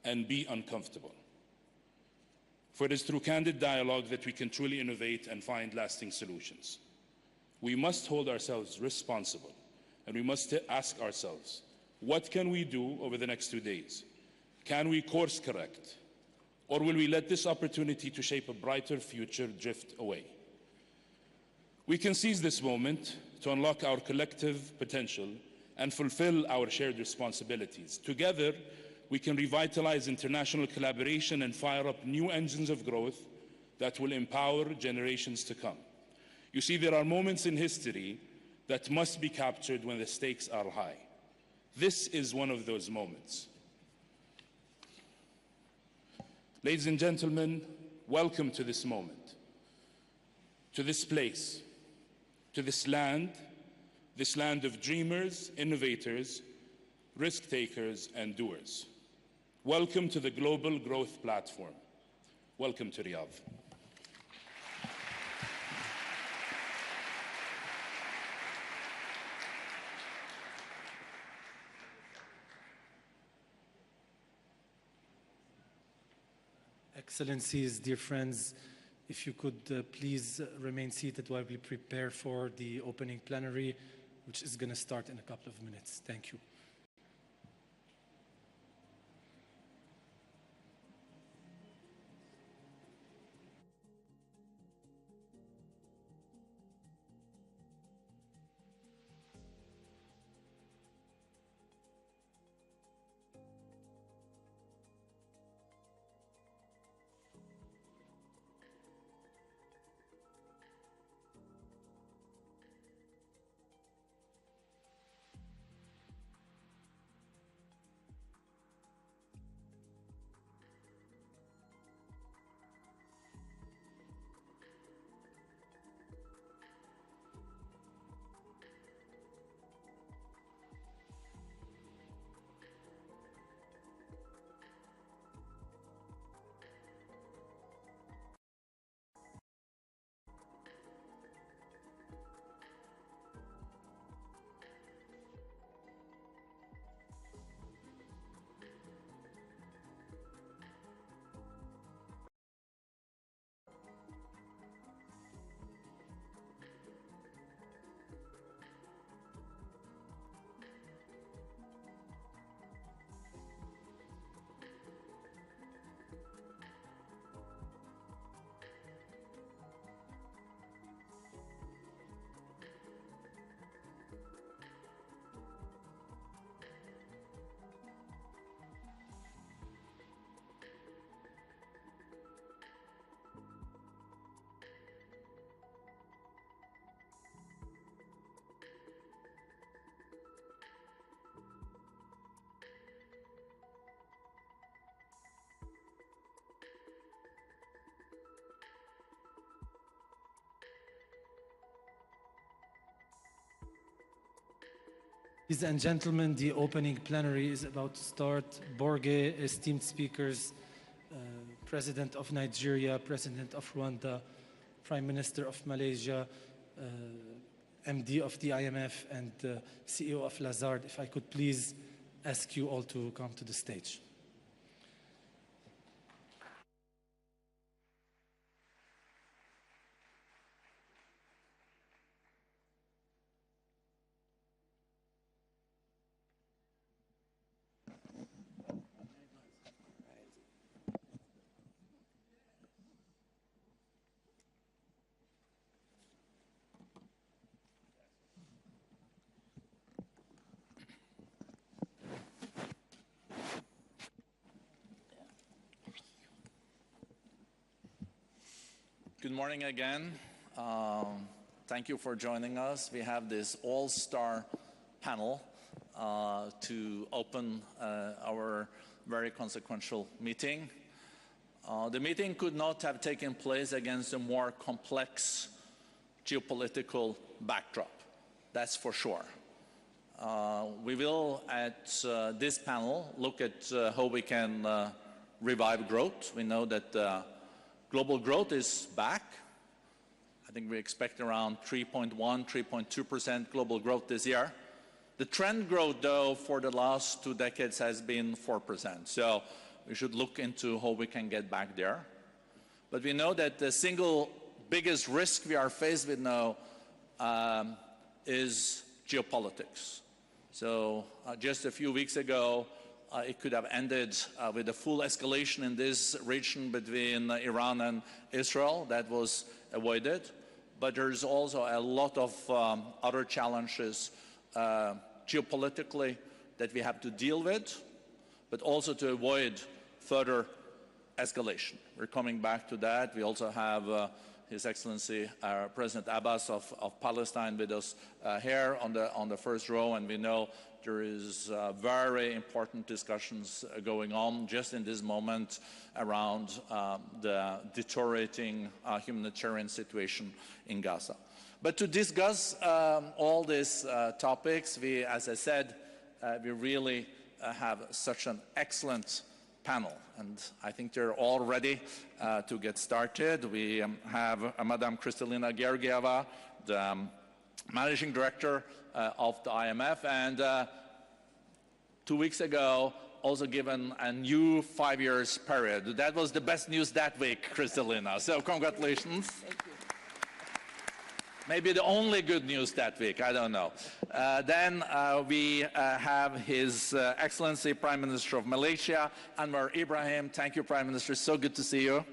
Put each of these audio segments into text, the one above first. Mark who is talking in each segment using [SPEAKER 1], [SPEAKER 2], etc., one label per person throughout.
[SPEAKER 1] and be uncomfortable. For it is through candid dialogue that we can truly innovate and find lasting solutions. We must hold ourselves responsible, and we must ask ourselves, what can we do over the next 2 days? Can we course correct? Or will we let this opportunity to shape a brighter future drift away? We can seize this moment to unlock our collective potential and fulfill our shared responsibilities. Together, we can revitalize international collaboration and fire up new engines of growth that will empower generations to come. You see, there are moments in history that must be captured when the stakes are high. This is one of those moments. Ladies and gentlemen, welcome to this moment, to this place, to this land of dreamers, innovators, risk takers, and doers. Welcome to the Global Growth Platform. Welcome to Riyadh.
[SPEAKER 2] Excellencies, dear friends, if you could please remain seated while we prepare for the opening plenary, which is going to start in a couple of minutes. Thank you. Ladies and gentlemen, the opening plenary is about to start. Borge, esteemed speakers, President of Nigeria, President of Rwanda, Prime Minister of Malaysia, MD of the IMF, and CEO of Lazard, if I could please ask you all to come to the stage.
[SPEAKER 3] Good morning again. Thank you for joining us. We have this all-star panel to open our very consequential meeting. The meeting could not have taken place against a more complex geopolitical backdrop, that's for sure. We will, at this panel, look at how we can revive growth. We know that global growth is back. I think we expect around 3.1, 3.2% global growth this year. The trend growth, though, for the last 2 decades has been 4%. So we should look into how we can get back there. But we know that the single biggest risk we are faced with now is geopolitics. So just a few weeks ago, it could have ended with a full escalation in this region between Iran and Israel. That was avoided. But there's also a lot of other challenges geopolitically that we have to deal with, but also to avoid further escalation. We're coming back to that. We also have His Excellency President Abbas of Palestine with us here on the first row, and we know there is very important discussions going on just in this moment around the deteriorating humanitarian situation in Gaza. But to discuss all these topics, we, as I said, we really have such an excellent panel, and I think they're all ready to get started. We have Madame Kristalina Georgieva, the Managing Director of the IMF, and 2 weeks ago also given a new 5-year period. That was the best news that week, Kristalina, so congratulations.
[SPEAKER 4] Thank you.
[SPEAKER 3] Maybe the only good news that week, I don't know. Then we have His Excellency Prime Minister of Malaysia, Anwar Ibrahim. Thank you, Prime Minister, so good to see you.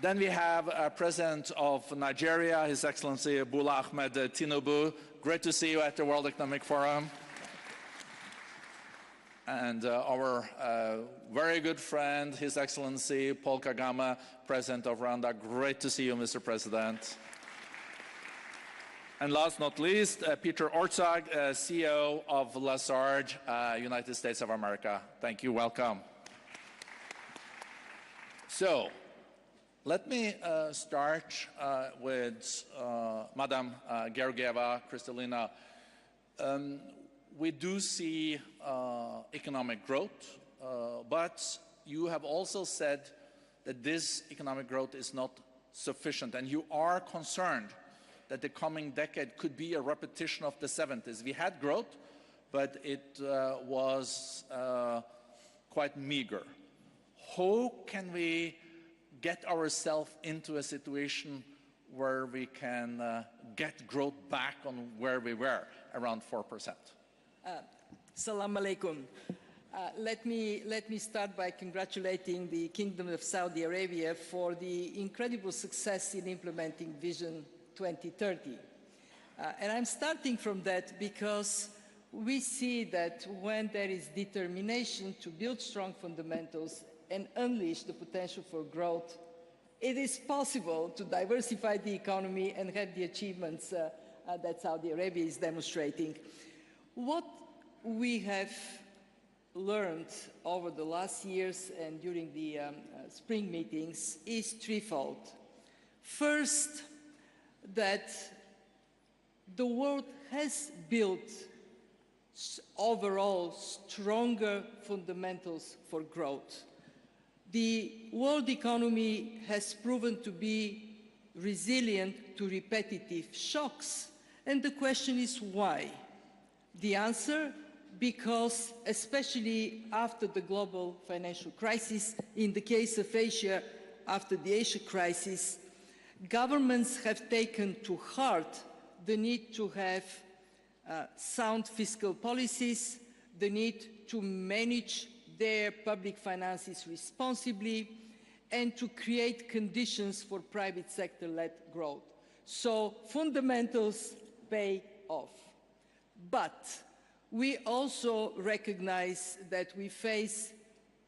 [SPEAKER 3] Then we have President of Nigeria, His Excellency Bola Ahmed Tinubu. Great to see you at the World Economic Forum. And our very good friend, His Excellency Paul Kagame, President of Rwanda. Great to see you, Mr. President. And last but not least, Peter Orszag, CEO of Lazard, United States of America. Thank you, welcome. So, let me start with Madam Georgieva, Kristalina. We do see economic growth, but you have also said that this economic growth is not sufficient, and you are concerned that the coming decade could be a repetition of the 70s. We had growth, but it was quite meager. How can we get ourselves into a situation where we can get growth back on where we were, around 4%?
[SPEAKER 4] Salam alaikum. Let me start by congratulating the Kingdom of Saudi Arabia for the incredible success in implementing Vision 2030. And I'm starting from that because we see that when there is determination to build strong fundamentals and unleash the potential for growth, it is possible to diversify the economy and have the achievements that Saudi Arabia is demonstrating. What we have learned over the last years and during the spring meetings is threefold. First, that the world has built overall stronger fundamentals for growth. The world economy has proven to be resilient to repetitive shocks, and the question is why? The answer, because especially after the global financial crisis, in the case of Asia, after the Asia crisis, governments have taken to heart the need to have sound fiscal policies, the need to manage their public finances responsibly, and to create conditions for private sector-led growth. So fundamentals pay off. But we also recognize that we face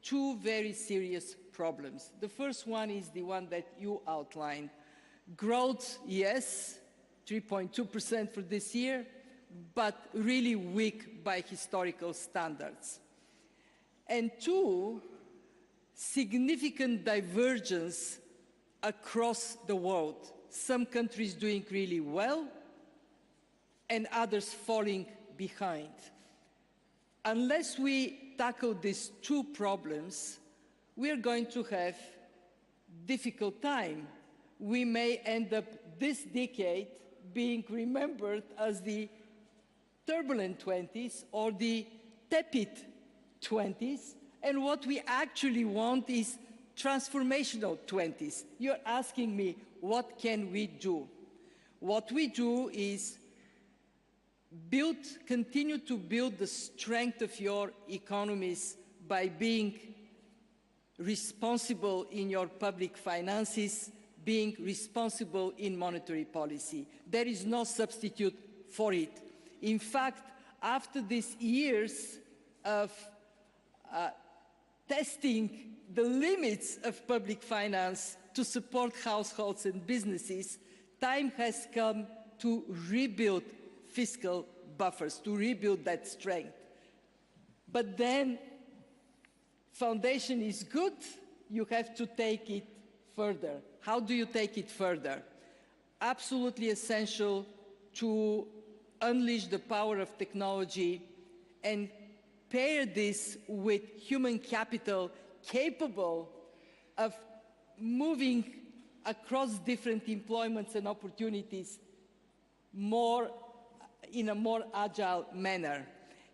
[SPEAKER 4] two very serious problems. The first one is the one that you outlined. Growth, yes, 3.2% for this year, but really weak by historical standards. And two, significant divergence across the world. Some countries doing really well and others falling behind. Unless we tackle these two problems, we are going to have a difficult time. We may end up this decade being remembered as the turbulent 20s or the tepid 20s, and what we actually want is transformational 20s. You're asking me, what can we do? What we do is continue to build the strength of your economies by being responsible in your public finances, being responsible in monetary policy. There is no substitute for it. In fact, after these years of testing the limits of public finance to support households and businesses, time has come to rebuild fiscal buffers, to rebuild that strength. But then, foundation is good, you have to take it further. How do you take it further? Absolutely essential to unleash the power of technology and pair this with human capital capable of moving across different employments and opportunities in a more agile manner.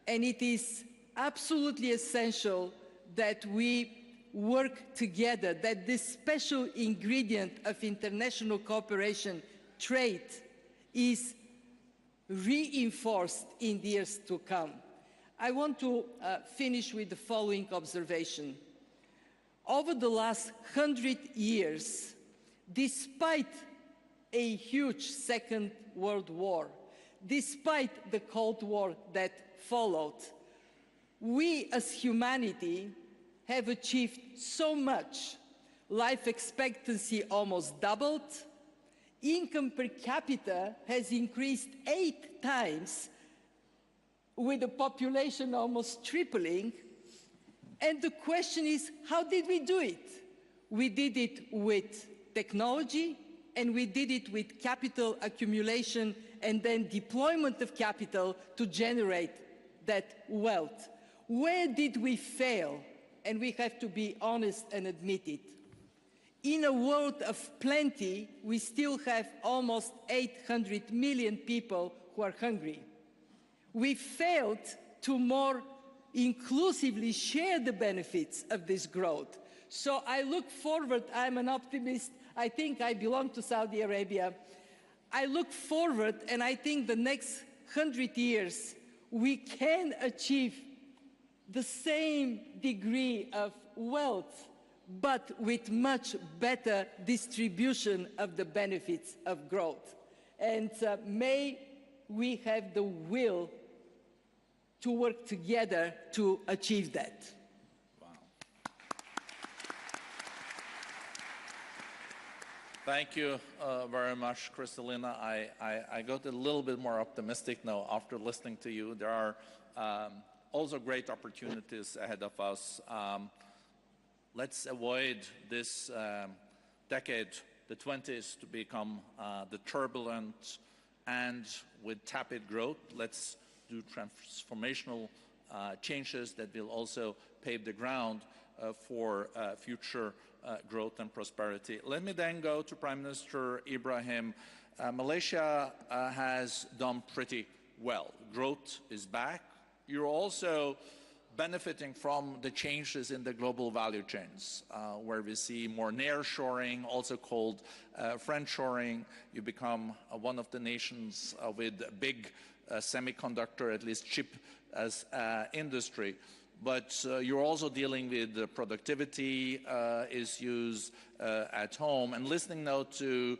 [SPEAKER 4] And it is absolutely essential that we work together, that this special ingredient of international cooperation, trade, is reinforced in the years to come. I want to finish with the following observation. Over the last 100 years, despite a huge Second World War, despite the Cold War that followed, we as humanity have achieved so much. Life expectancy almost doubled. Income per capita has increased 8 times, with the population almost tripling. And the question is, how did we do it? We did it with technology, and we did it with capital accumulation and then deployment of capital to generate that wealth. Where did we fail? And we have to be honest and admit it. In a world of plenty, we still have almost 800 million people who are hungry. We failed to more inclusively share the benefits of this growth. So I look forward, I'm an optimist, I think I belong to Saudi Arabia. I look forward, and I think the next 100 years we can achieve the same degree of wealth, but with much better distribution of the benefits of growth. And may we have the will to work together to achieve that.
[SPEAKER 3] Wow. Thank you very much, Kristalina. I got a little bit more optimistic now after listening to you. There are also great opportunities ahead of us. Let's avoid this decade, the 20s, to become the turbulent and with tepid growth. Let's do transformational changes that will also pave the ground for future growth and prosperity. Let me then go to Prime Minister Ibrahim. Malaysia has done pretty well. Growth is back. You're also benefiting from the changes in the global value chains, where we see more nearshoring, also called friendshoring. You become one of the nations with a big semiconductor, at least chip as industry. But you're also dealing with productivity issues at home. And listening now to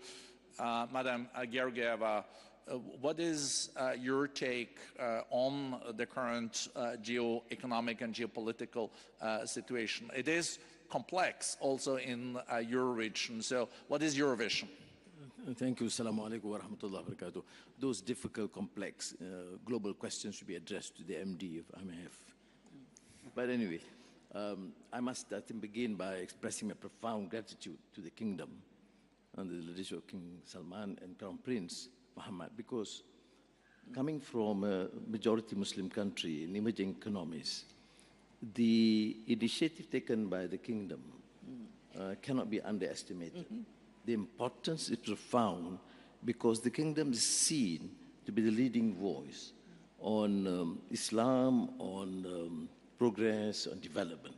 [SPEAKER 3] Madam Georgieva, what is your take on the current geo-economic and geopolitical situation? It is complex also in your region. So what is your vision?
[SPEAKER 5] Thank you. Assalamu alaikum wa rahmatullahi wa barakatuh. Those difficult, complex global questions should be addressed to the MD, if I may have. But anyway, I must, I think, begin by expressing my profound gratitude to the kingdom under the leadership of King Salman and Crown Prince Mohammed, because coming from a majority Muslim country in emerging economies, the initiative taken by the kingdom cannot be underestimated. Mm-hmm. The importance is profound because the kingdom is seen to be the leading voice on Islam, on progress, on development.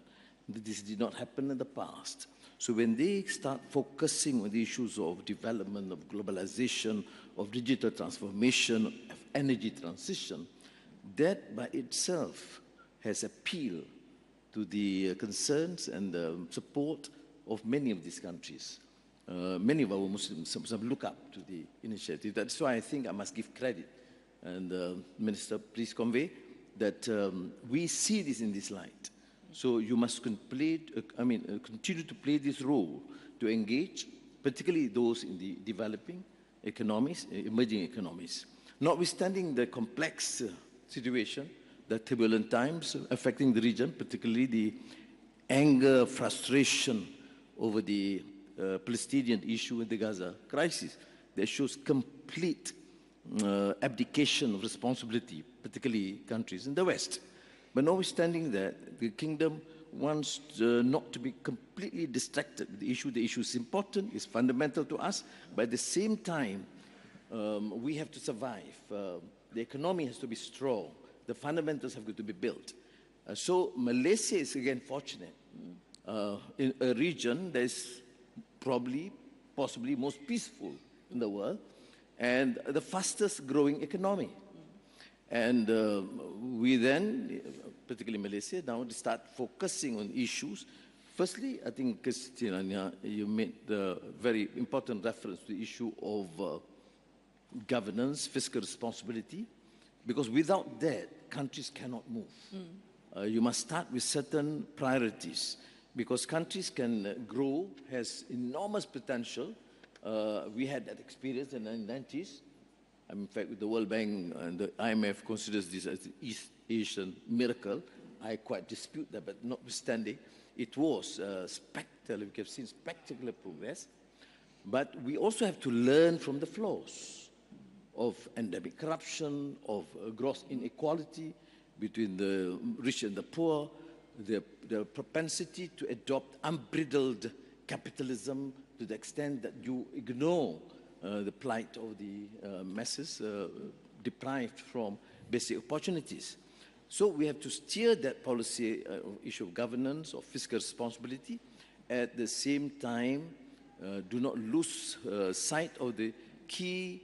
[SPEAKER 5] This did not happen in the past. So when they start focusing on the issues of development, of globalization, of digital transformation, of energy transition, that by itself has appealed to the concerns and the support of many of these countries. Many of our Muslims some look up to the initiative. That's why I think I must give credit. And Minister, please convey that we see this in this light. So you must continue to play this role to engage, particularly those in the developing economies, emerging economies. Notwithstanding the complex situation, the turbulent times affecting the region, particularly the anger, frustration over the Palestinian issue and the Gaza crisis, that shows complete abdication of responsibility, particularly countries in the West. But notwithstanding that, the kingdom wants not to be completely distracted with the issue. The issue is important, it's fundamental to us, but at the same time, we have to survive. The economy has to be strong. The fundamentals have got to be built. So Malaysia is again fortunate in a region that is possibly most peaceful in the world and the fastest growing economy. And we then, particularly Malaysia, now start focusing on issues. Firstly, I think, Christina, you made the very important reference to the issue of governance, fiscal responsibility, because without that, countries cannot move. You must start with certain priorities, because countries can grow, has enormous potential. We had that experience in the 1990s. In fact, with the World Bank and the IMF considers this as the East Asian miracle. I quite dispute that, but notwithstanding, it was spectacular. We have seen spectacular progress. But we also have to learn from the flaws of endemic corruption, of gross inequality between the rich and the poor, the propensity to adopt unbridled capitalism to the extent that you ignore the plight of the masses deprived from basic opportunities. So we have to steer that policy issue of governance, of fiscal responsibility. At the same time, do not lose sight of the key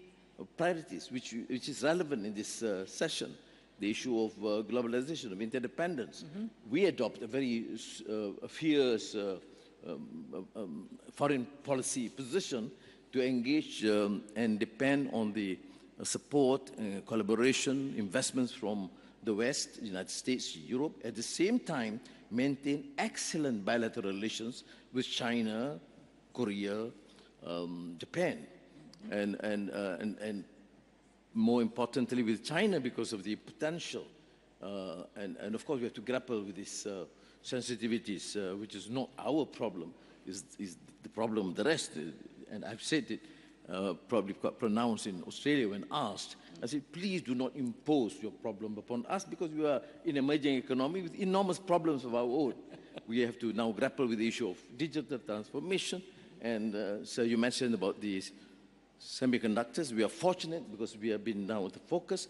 [SPEAKER 5] priorities, which is relevant in this session, the issue of globalization, of interdependence. We adopt a very fierce foreign policy position to engage and depend on the support, collaboration, investments from the West, United States, Europe, at the same time maintain excellent bilateral relations with China, Korea, Japan, and more importantly with China because of the potential. And of course we have to grapple with these sensitivities, which is not our problem, is the problem of the rest. And I've said it probably quite pronounced in Australia when asked. I said, please do not impose your problem upon us because we are in emerging economy with enormous problems of our own. We have to now grapple with the issue of digital transformation. And so you mentioned about these semiconductors. We are fortunate because we have been now the focus.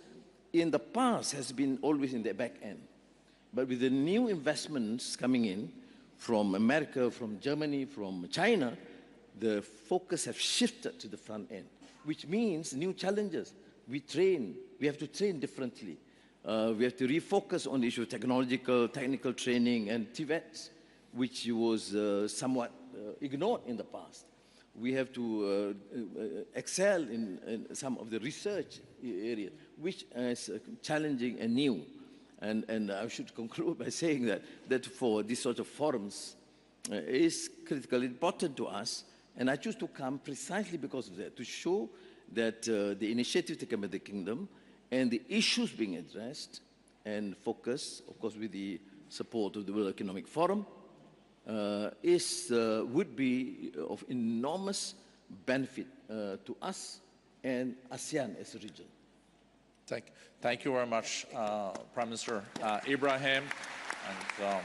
[SPEAKER 5] In the past has been always in the back end. But with the new investments coming in from America, from Germany, from China, the focus has shifted to the front end, which means new challenges. We have to train differently. We have to refocus on the issue of technical training and TVETs, which was somewhat ignored in the past. We have to excel in some of the research areas, which is challenging and new. And I should conclude by saying that for these sort of forums is critically important to us. And I choose to come precisely because of that, to show that the initiative taken by the kingdom and the issues being addressed and focused, of course, with the support of the World Economic Forum, would be of enormous benefit to us and ASEAN as a region.
[SPEAKER 3] Thank you very much, Prime Minister Ibrahim. And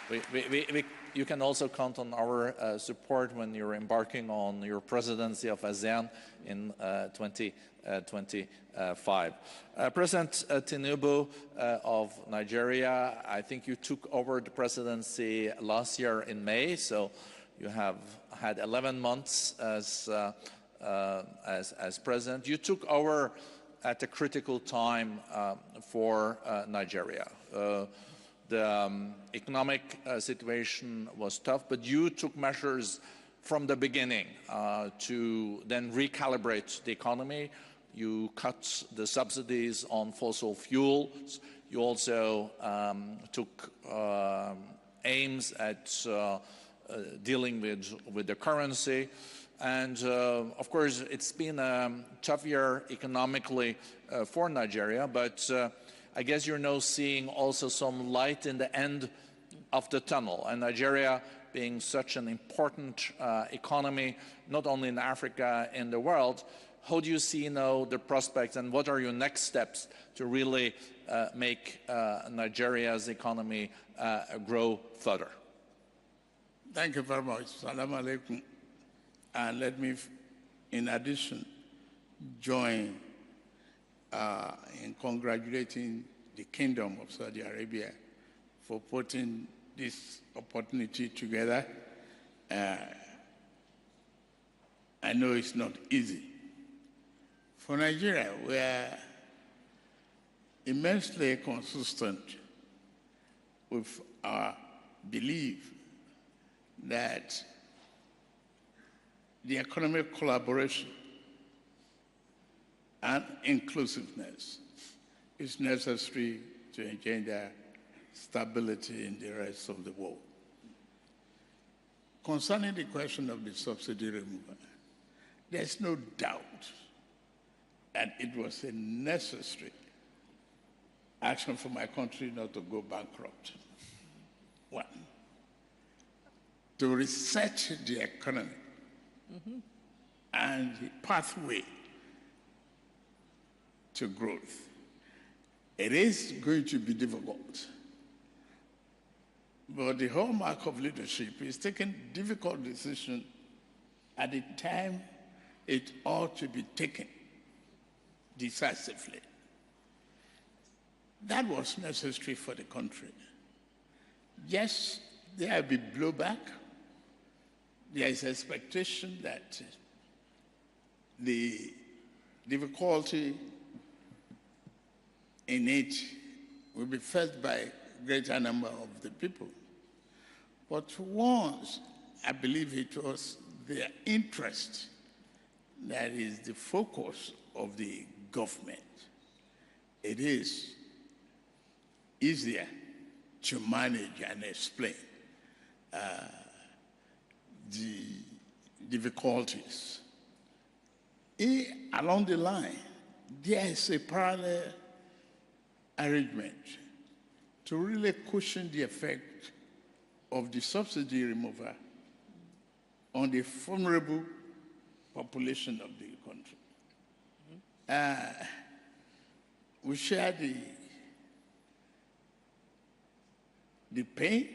[SPEAKER 3] You can also count on our support when you're embarking on your presidency of ASEAN in 2025. President Tinubu of Nigeria, I think you took over the presidency last year in May, so you have had 11 months as president. You took over at a critical time for Nigeria. The economic situation was tough, but you took measures from the beginning to then recalibrate the economy. You cut the subsidies on fossil fuels. You also took aims at dealing with the currency. And of course, it's been a tough year economically for Nigeria, but I guess you're now seeing also some light in the end of the tunnel. And Nigeria being such an important economy, not only in Africa, in the world, how do you see now the prospects and what are your next steps to really make Nigeria's economy grow further?
[SPEAKER 6] Thank you very much. Salam alaikum. And let me, in addition, join in congratulating the Kingdom of Saudi Arabia for putting this opportunity together. I know it's not easy. For Nigeria, we are immensely consistent with our belief that the economic collaboration and inclusiveness is necessary to engender stability in the rest of the world. Concerning the question of the subsidy removal, there's no doubt that it was a necessary action for my country not to go bankrupt. One, to reset the economy and the pathway to growth. It is going to be difficult, but the hallmark of leadership is taking difficult decisions at the time it ought to be taken decisively. That was necessary for the country. Yes, there will be blowback. There is expectation that the difficulty in it will be felt by a greater number of the people. But once, I believe it was their interest that is the focus of the government, it is easier to manage and explain the difficulties. Along the line, there is a parallel arrangement to really cushion the effect of the subsidy removal on the vulnerable population of the country. We share the pain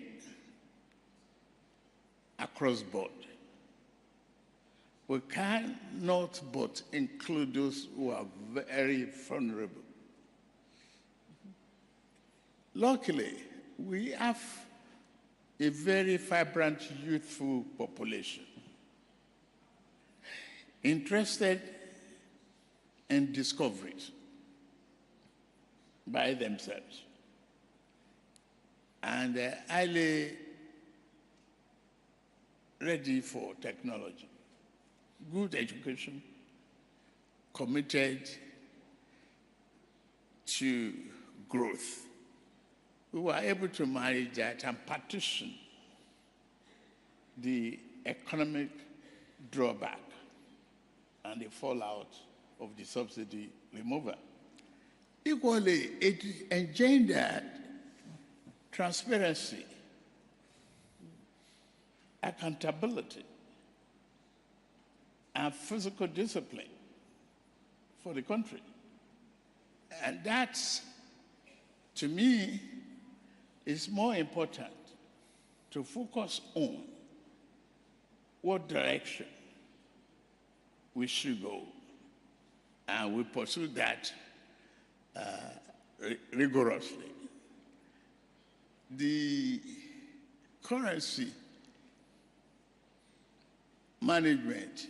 [SPEAKER 6] across board. We cannot but include those who are very vulnerable. Luckily, we have a very vibrant, youthful population interested in discoveries by themselves and highly ready for technology, good education, committed to growth. We were able to manage that and partition the economic drawback and the fallout of the subsidy removal. Equally, it engendered transparency, accountability, and physical discipline for the country. And that, to me, is more important to focus on what direction we should go. And we pursue that rigorously. The currency management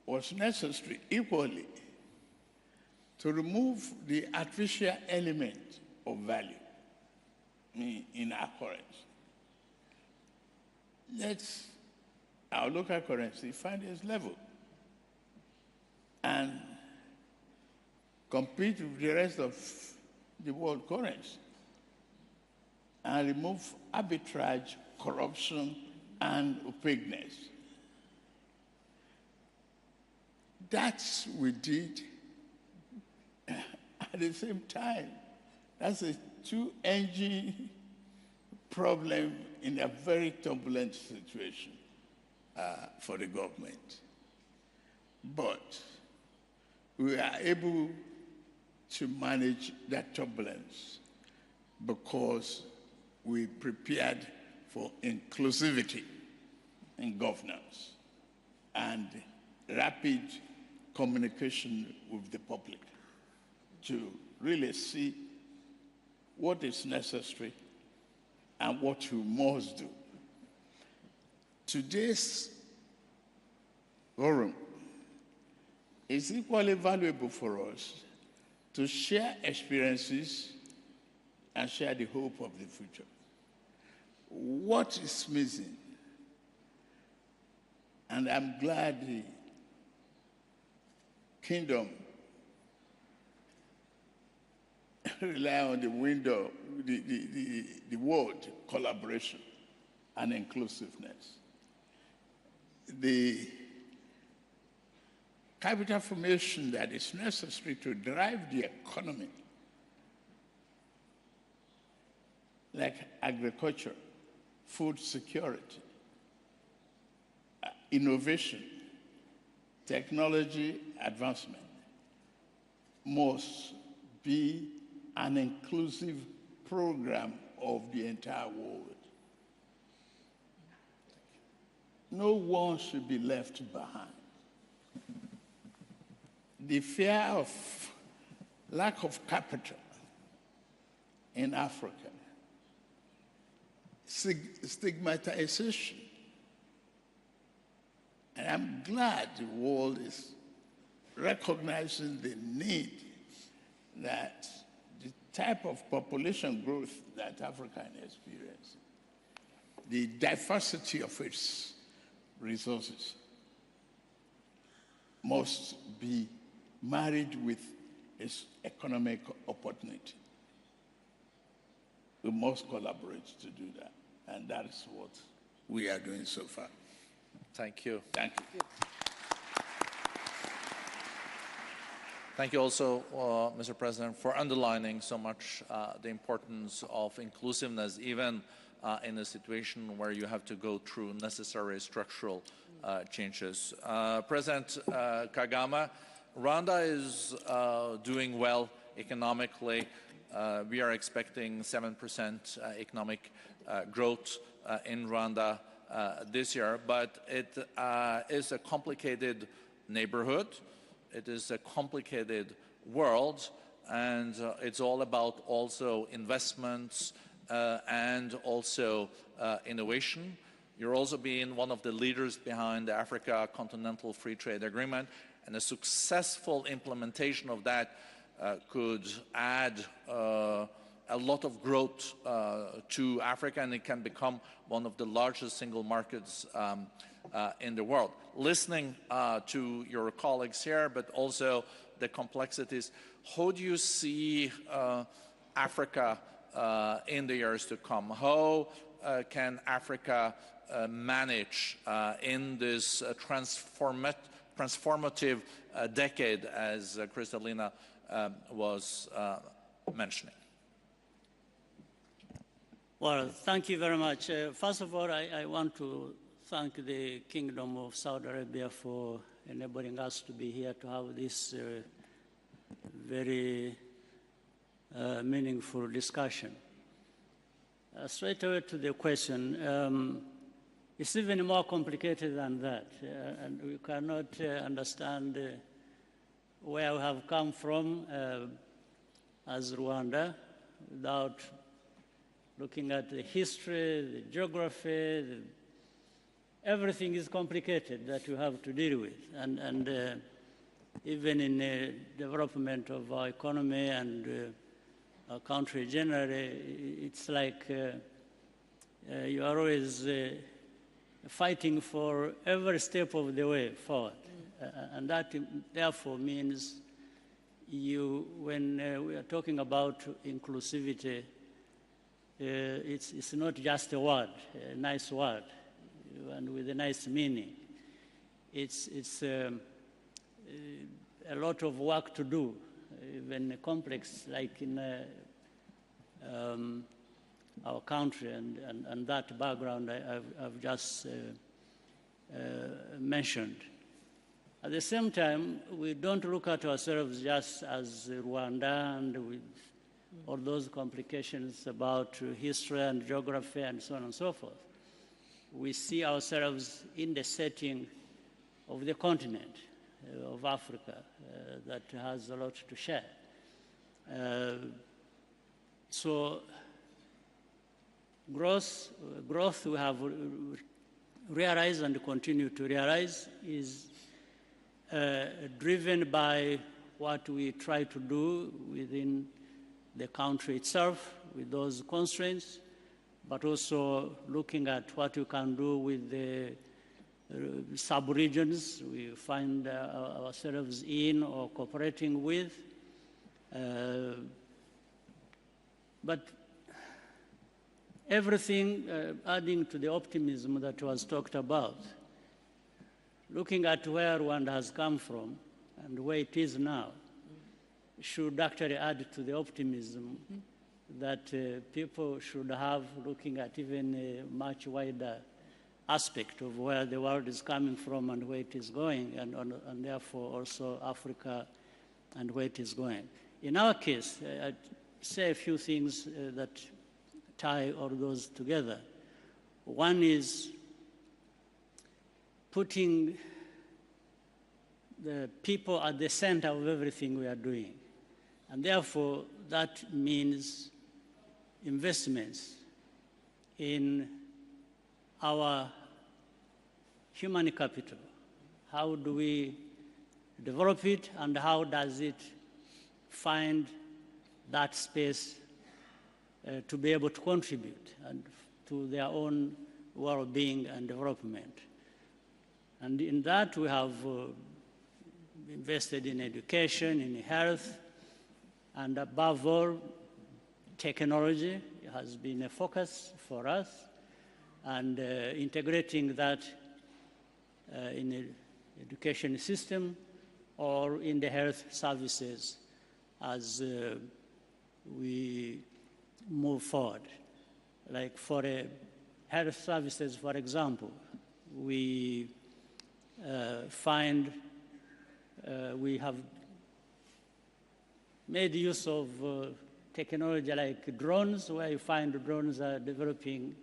[SPEAKER 6] was necessary equally to remove the artificial element of value in our currency. Let's our local currency find its level and compete with the rest of the world currency and remove arbitrage, corruption, and opaqueness. That's what we did at the same time. That's a two-engine problem in a very turbulent situation for the government. But we are able to manage that turbulence because we prepared for inclusivity in governance and rapid communication with the public to really see what is necessary and what you must do. Today's forum is equally valuable for us to share experiences and share the hope of the future. What is missing? And I'm glad the kingdom rely on the world collaboration and inclusiveness. The capital formation that is necessary to drive the economy, like agriculture, food security, innovation, technology advancement, must be an inclusive program of the entire world. No one should be left behind. The fear of lack of capital in Africa, stigmatization. And I'm glad the world is recognizing the need that the type of population growth that Africa is experiencing, the diversity of its resources, must be married with its economic opportunity. We must collaborate to do that, and that is what we are doing so far.
[SPEAKER 3] Thank you.
[SPEAKER 6] Thank you.
[SPEAKER 3] Thank you also, Mr. President, for underlining so much the importance of inclusiveness, even in a situation where you have to go through necessary structural changes. President Kagame, Rwanda is doing well economically. We are expecting 7% economic growth in Rwanda this year, but it is a complicated neighborhood. It is a complicated world, and it's all about also investments and also innovation. You're also being one of the leaders behind the Africa Continental Free Trade Agreement, and a successful implementation of that could add a lot of growth to Africa, and it can become one of the largest single markets in the world. Listening to your colleagues here, but also the complexities, how do you see Africa in the years to come? How can Africa manage in this transformative decade, as Kristalina was mentioning?
[SPEAKER 7] Well, thank you very much. First of all, I want to thank the Kingdom of Saudi Arabia for enabling us to be here to have this very meaningful discussion. Straight away to the question. It's even more complicated than that, and we cannot understand where we have come from as Rwanda without looking at the history, the geography. Everything is complicated that we have to deal with, and even in the development of our economy and our country generally, it's like you are always fighting for every step of the way forward. And that therefore means when we are talking about inclusivity, it's not just a word, a nice word, and with a nice meaning. It's a lot of work to do, even complex, like in our country, and that background I've just mentioned. At the same time, we don't look at ourselves just as Rwanda and with all those complications about history and geography and so on and so forth. We see ourselves in the setting of the continent of Africa that has a lot to share. So growth we have realized and continue to realize is driven by what we try to do within the country itself with those constraints, but also looking at what we can do with the sub-regions we find ourselves in or cooperating with. But everything adding to the optimism that was talked about, looking at where Rwanda has come from and where it is now, should actually add to the optimism that people should have, looking at even a much wider aspect of where the world is coming from and where it is going, and therefore also Africa and where it is going. In our case, I'd say a few things that tie all those together. One is putting the people at the center of everything we are doing. And therefore, that means investments in our human capital. How do we develop it, and how does it find that space to be able to contribute and to their own well-being and development? And in that, we have invested in education, in health, and above all, technology has been a focus for us, and integrating that in the education system or in the health services as we move forward. Like for health services, for example, we find we have made use of technology like drones, where you find drones are developing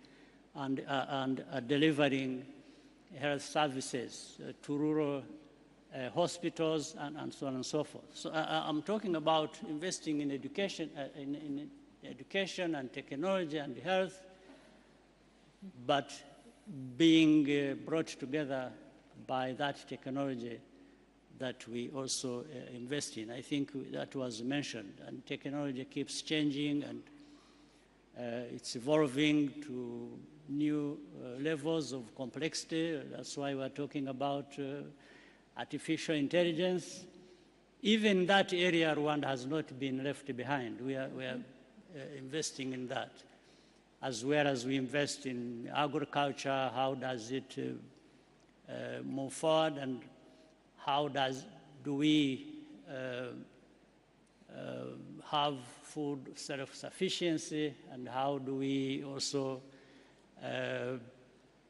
[SPEAKER 7] and are delivering health services to rural hospitals and so on and so forth. So I'm talking about investing in education, education and technology and health, but being brought together by that technology that we also invest in. I think that was mentioned, and technology keeps changing, and it's evolving to new levels of complexity. That's why we're talking about artificial intelligence. Even that area, Rwanda has not been left behind. We are investing in that, as well as we invest in agriculture. How does it move forward, and how do we have food self-sufficiency, and how do we also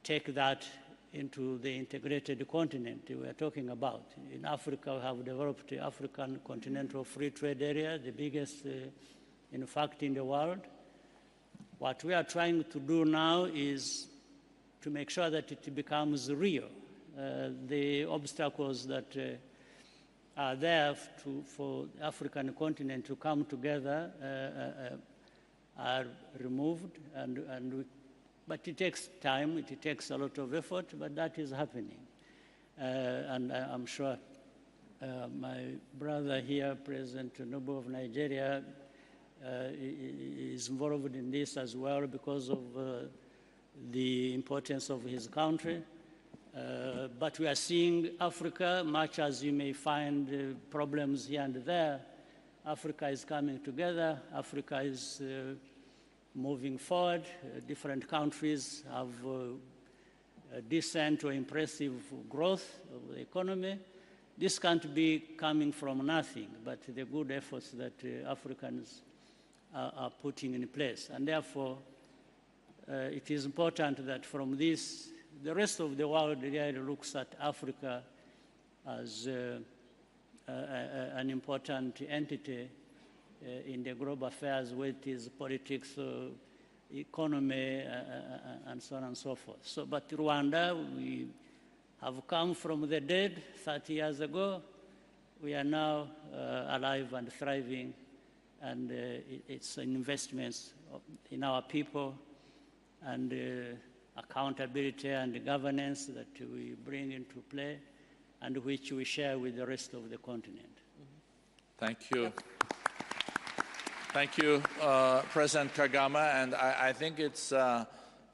[SPEAKER 7] take that into the integrated continent we are talking about. In Africa, we have developed the African Continental Free Trade Area, the biggest, in fact, in the world. What we are trying to do now is to make sure that it becomes real. The obstacles that are there for the African continent to come together are removed, but it takes time, it takes a lot of effort, but that is happening. And I'm sure my brother here, President Tinubu of Nigeria, is involved in this as well because of the importance of his country. But we are seeing Africa, much as you may find problems here and there, Africa is coming together, Africa is moving forward. Different countries have decent or impressive growth of the economy. This can't be coming from nothing, but the good efforts that Africans are putting in place. And therefore, it is important that from this, the rest of the world really looks at Africa as an important entity in the global affairs, whether it is politics, economy, and so on and so forth. So, but Rwanda, we have come from the dead 30 years ago. We are now alive and thriving, and it's investments in our people and accountability and governance that we bring into play and which we share with the rest of the continent.
[SPEAKER 3] Thank you. Thank you, President Kagame, and I think it's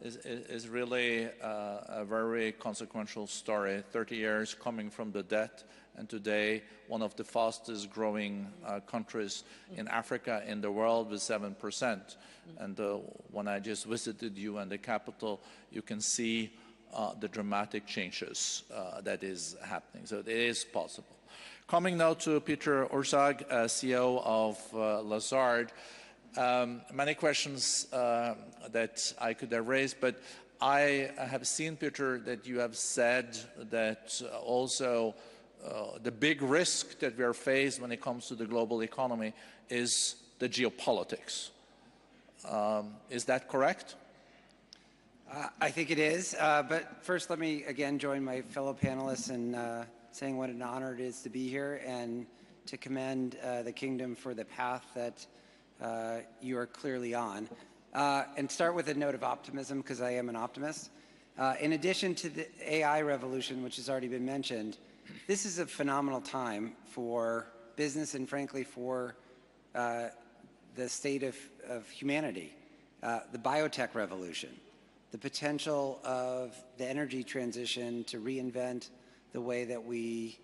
[SPEAKER 3] is really a very consequential story. 30 years coming from the dead, and today one of the fastest growing countries in Africa, in the world, with 7%. And when I just visited you and the capital, you can see the dramatic changes that is happening. So it is possible. Coming now to Peter Urzag, CEO of Lazard. Many questions that I could have raised, but I have seen, Peter, that you have said that also the big risk that we are faced when it comes to the global economy is the geopolitics. Is that correct?
[SPEAKER 8] I think it is, but first let me again join my fellow panelists in saying what an honor it is to be here and to commend the Kingdom for the path that you are clearly on. And start with a note of optimism, because I am an optimist. In addition to the AI revolution, which has already been mentioned, this is a phenomenal time for business and frankly for the state of humanity. The biotech revolution, the potential of the energy transition to reinvent the way that we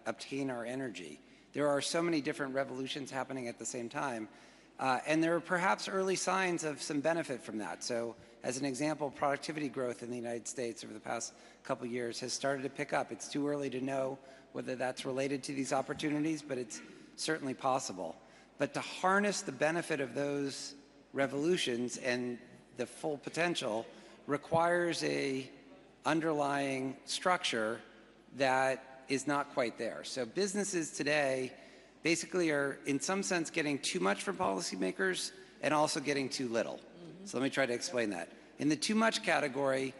[SPEAKER 8] obtain our energy. There are so many different revolutions happening at the same time, and there are perhaps early signs of some benefit from that. So as an example, productivity growth in the United States over the past couple of years has started to pick up. It's too early to know whether that's related to these opportunities, but it's certainly possible. But to harness the benefit of those revolutions and the full potential requires a underlying structure that is not quite there. So businesses today basically are, in some sense, getting too much from policymakers and also getting too little. So let me try to explain that. In the too much category,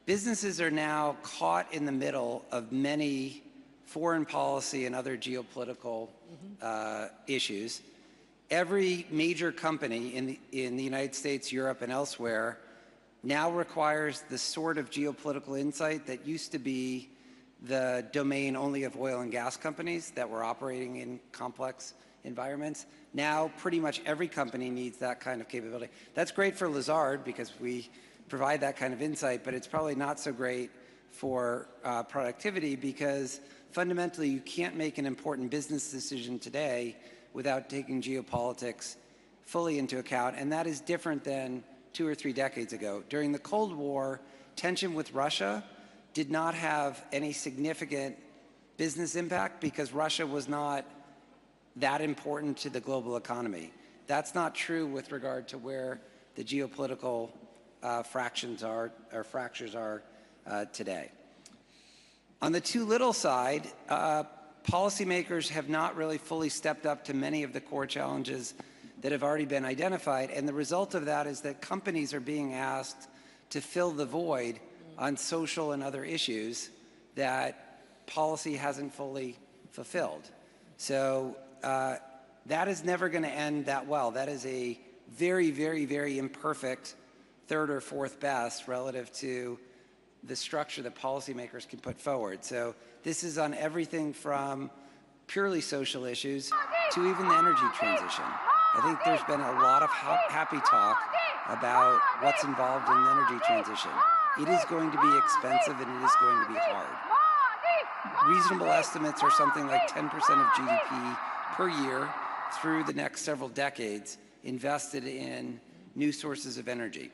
[SPEAKER 8] businesses are now caught in the middle of many foreign policy and other geopolitical issues. Every major company in the United States, Europe, and elsewhere now requires the sort of geopolitical insight that used to be the domain only of oil and gas companies that were operating in complex environments. Now, pretty much every company needs that kind of capability. That's great for Lazard because we provide that kind of insight, but it's probably not so great for productivity because fundamentally you can't make an important business decision today without taking geopolitics fully into account, and that is different than 2 or 3 decades ago. During the Cold War, tension with Russia did not have any significant business impact because Russia was not that important to the global economy. That's not true with regard to where the geopolitical fractures are today. On the too little side, policymakers have not really fully stepped up to many of the core challenges that have already been identified. And the result of that is that companies are being asked to fill the void on social and other issues that policy hasn't fully fulfilled. So that is never going to end that well. That is a very, very, very imperfect third or fourth best relative to the structure that policymakers can put forward. So this is on everything from purely social issues to even the energy transition. I think there's been a lot of happy talk about what's involved in the energy transition. It is going to be expensive and it is going to be hard. Reasonable estimates are something like 10% of GDP per year through the next several decades invested in new sources of energy.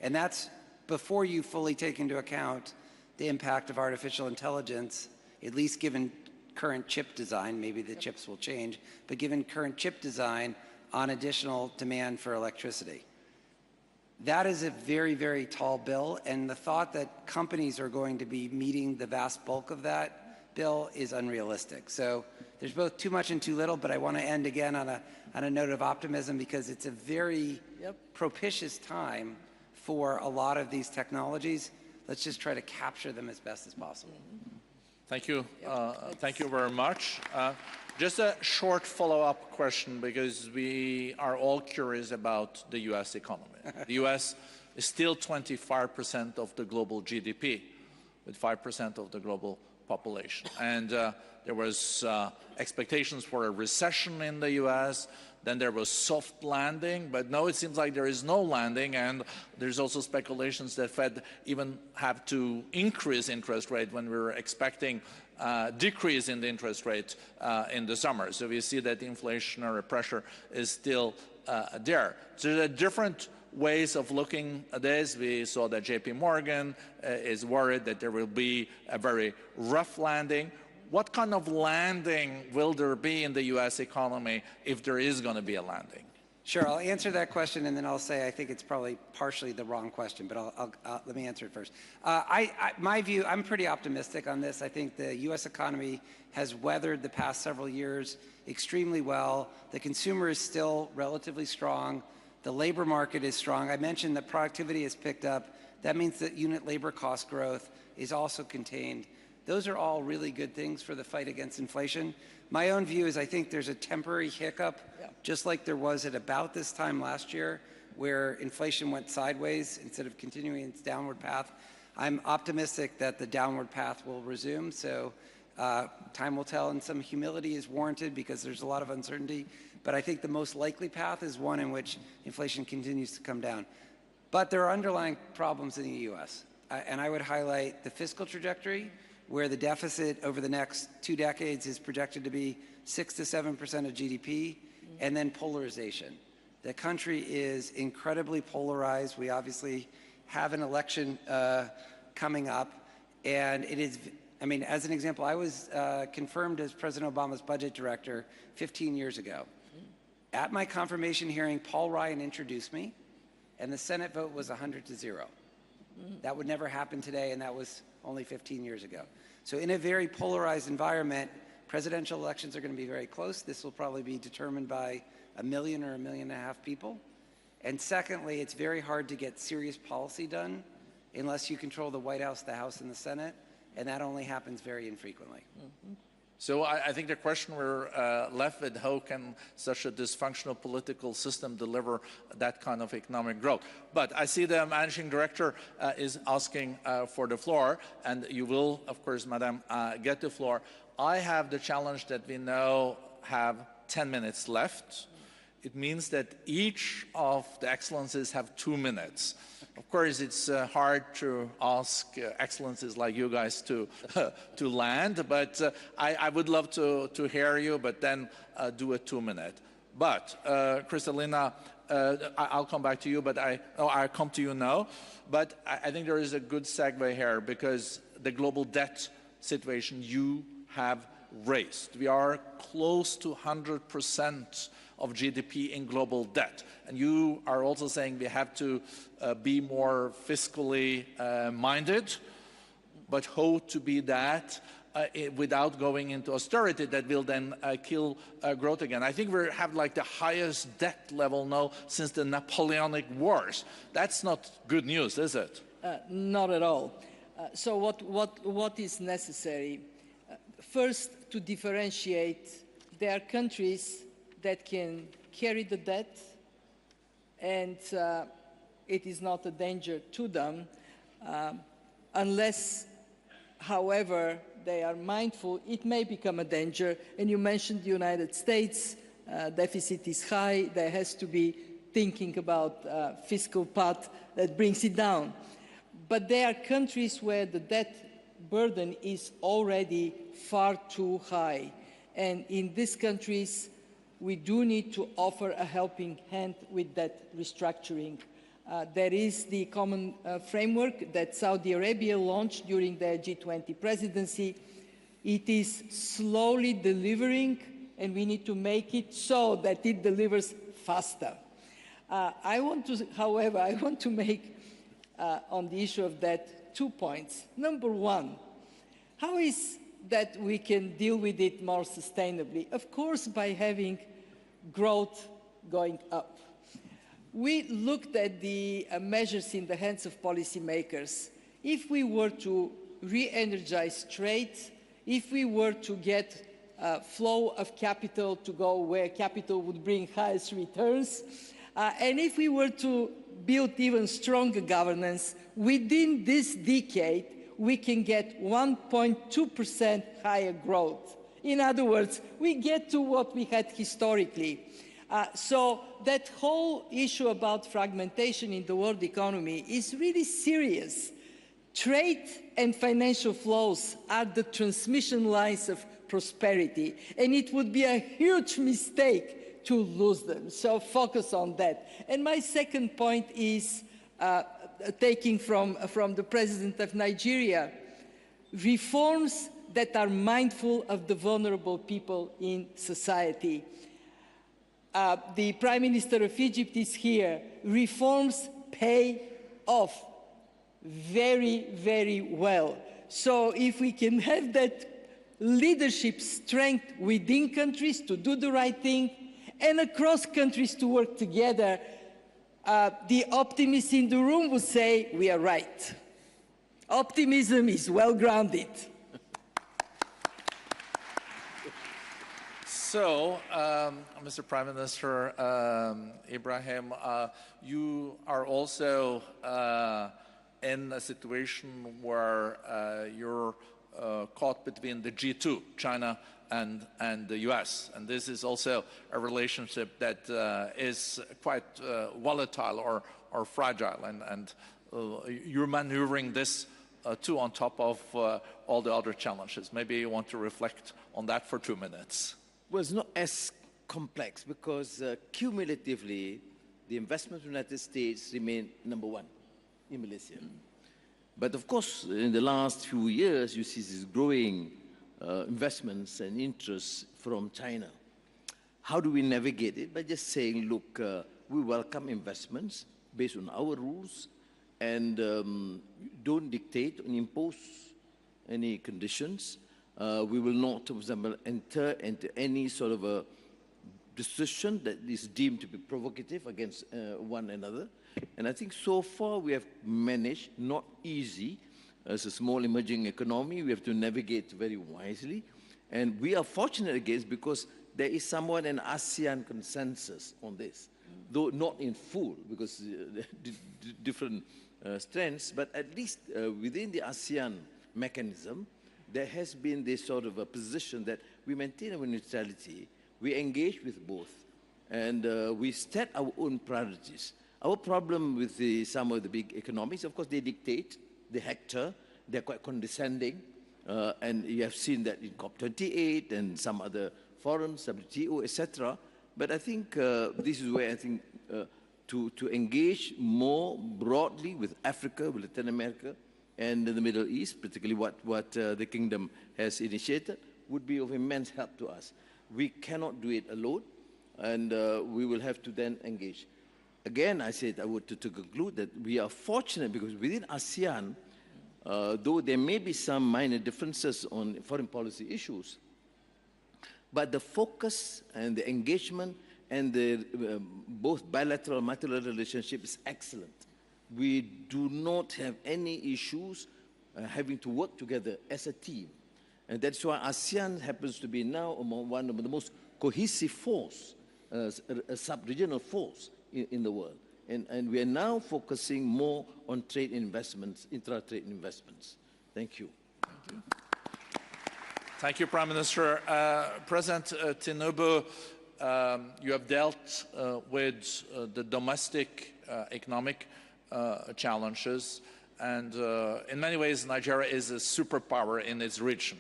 [SPEAKER 8] And that's before you fully take into account the impact of artificial intelligence, at least given current chip design. Maybe the chips will change, but given current chip design on additional demand for electricity. That is a very, very tall bill, and the thought that companies are going to be meeting the vast bulk of that bill is unrealistic. So there's both too much and too little, but I want to end again on a note of optimism because it's a very propitious time for a lot of these technologies. Let's just try to capture them as best as possible.
[SPEAKER 3] Thank you. Thank you very much. Just a short follow-up question, because we are all curious about the U.S. economy. The U.S. is still 25% of the global GDP, with 5% of the global population. And there was expectations for a recession in the U.S., then there was soft landing, but now it seems like there is no landing, and there's also speculations that Fed even have to increase interest rate when we were expecting decrease in the interest rate in the summer. So we see that the inflationary pressure is still there. So there are different ways of looking at this. We saw that JP Morgan is worried that there will be a very rough landing. What kind of landing will there be in the U.S. economy if there is going to be a landing?
[SPEAKER 8] Sure, I'll answer that question, and then I'll say I think it's probably partially the wrong question, but let me answer it first. My view, I'm pretty optimistic on this. I think the U.S. economy has weathered the past several years extremely well. The consumer is still relatively strong. The labor market is strong. I mentioned that productivity has picked up. That means that unit labor cost growth is also contained. Those are all really good things for the fight against inflation. My own view is I think there's a temporary hiccup, just like there was at about this time last year, where inflation went sideways instead of continuing its downward path. I'm optimistic that the downward path will resume, so time will tell, and some humility is warranted because there's a lot of uncertainty. But I think the most likely path is one in which inflation continues to come down. But there are underlying problems in the U.S., and I would highlight the fiscal trajectory, where the deficit over the next 2 decades is projected to be 6 to 7% of GDP, and then polarization. The country is incredibly polarized. We obviously have an election coming up, and it is, I mean, as an example, I was confirmed as President Obama's budget director 15 years ago. At my confirmation hearing, Paul Ryan introduced me, and the Senate vote was 100-0. That would never happen today, and that was only 15 years ago. So in a very polarized environment, presidential elections are going to be very close. This will probably be determined by 1 million or 1.5 million people. And secondly, it's very hard to get serious policy done unless you control the White House, the House, and the Senate, and that only happens very infrequently.
[SPEAKER 3] So I think the question we're left with, how can such a dysfunctional political system deliver that kind of economic growth? But I see the managing director is asking for the floor, and you will, of course, madam, get the floor. I have the challenge that we now have 10 minutes left. It means that each of the excellencies have 2 minutes. Of course, it's hard to ask excellencies like you guys to land, but I would love to hear you, but then do a 2-minute. But Kristalina, I'll come back to you, but I'll come to you now. But I think there is a good segue here, because the global debt situation you have raised. We are close to 100% of GDP in global debt. And you are also saying we have to be more fiscally minded, but how to be that without going into austerity that will then kill growth again. I think we have like the highest debt level now since the Napoleonic Wars. That's not good news, is it?
[SPEAKER 4] Not at all. So what is necessary? First, to differentiate, there are countries that can carry the debt and it is not a danger to them unless, however, they are mindful it may become a danger. And you mentioned the United States, deficit is high, there has to be thinking about fiscal path that brings it down. But there are countries where the debt burden is already far too high. And in these countries, we do need to offer a helping hand with that restructuring. There is the common framework that Saudi Arabia launched during their G20 presidency. It is slowly delivering, and we need to make it so that it delivers faster. However, I want to make on the issue of debt 2 points. Number one, how is that we can deal with it more sustainably? Of course, by having growth going up. We looked at the measures in the hands of policymakers. If we were to re-energize trade, if we were to get flow of capital to go where capital would bring highest returns, and if we were to build even stronger governance, within this decade, we can get 1.2% higher growth. In other words, we get to what we had historically. So that whole issue about fragmentation in the world economy is really serious. Trade and financial flows are the transmission lines of prosperity, and it would be a huge mistake to lose them. So focus on that. And my second point is taking from the President of Nigeria, reforms that are mindful of the vulnerable people in society. The Prime Minister of Egypt is here. Reforms pay off very, very well. So if we can have that leadership strength within countries to do the right thing and across countries to work together, the optimists in the room would say we are right. Optimism is well-grounded.
[SPEAKER 3] So, Mr. Prime Minister Ibrahim, you are also in a situation where you're caught between the G2, China and the US. And this is also a relationship that is quite volatile or fragile. And you're maneuvering this too on top of all the other challenges. Maybe you want to reflect on that for 2 minutes.
[SPEAKER 5] Well, it's not as complex because cumulatively, the investment of the United States remain number one in Malaysia. But of course, in the last few years, you see this growing investments and interests from China. How do we navigate it? By just saying, look, we welcome investments based on our rules and don't dictate and impose any conditions. We will not, for example, enter into any sort of a decision that is deemed to be provocative against one another. And I think so far we have managed, not easy, as a small emerging economy, we have to navigate very wisely. And we are fortunate against because there is somewhat an ASEAN consensus on this, though not in full because different strengths, but at least within the ASEAN mechanism, there has been this sort of a position that we maintain our neutrality, we engage with both, and we set our own priorities. Our problem with some of the big economies, of course, they dictate, they hector, they're quite condescending, and you have seen that in COP28 and some other forums, WTO, etc. But I think this is where I think to engage more broadly with Africa, with Latin America, and the Middle East, particularly what the Kingdom has initiated, would be of immense help to us. We cannot do it alone, and we will have to then engage. Again, I said I would to conclude that we are fortunate because within ASEAN, though there may be some minor differences on foreign policy issues, but the focus and the engagement and the both bilateral and multilateral relationship is excellent. We do not have any issues having to work together as a team. And that's why ASEAN happens to be now one of the most cohesive force, sub-regional force in the world. And we are now focusing more on trade investments, intra-trade investments. Thank you.
[SPEAKER 3] Thank you. Thank you, Prime Minister. President Tinubu, you have dealt with the domestic economic challenges, and in many ways Nigeria is a superpower in its region.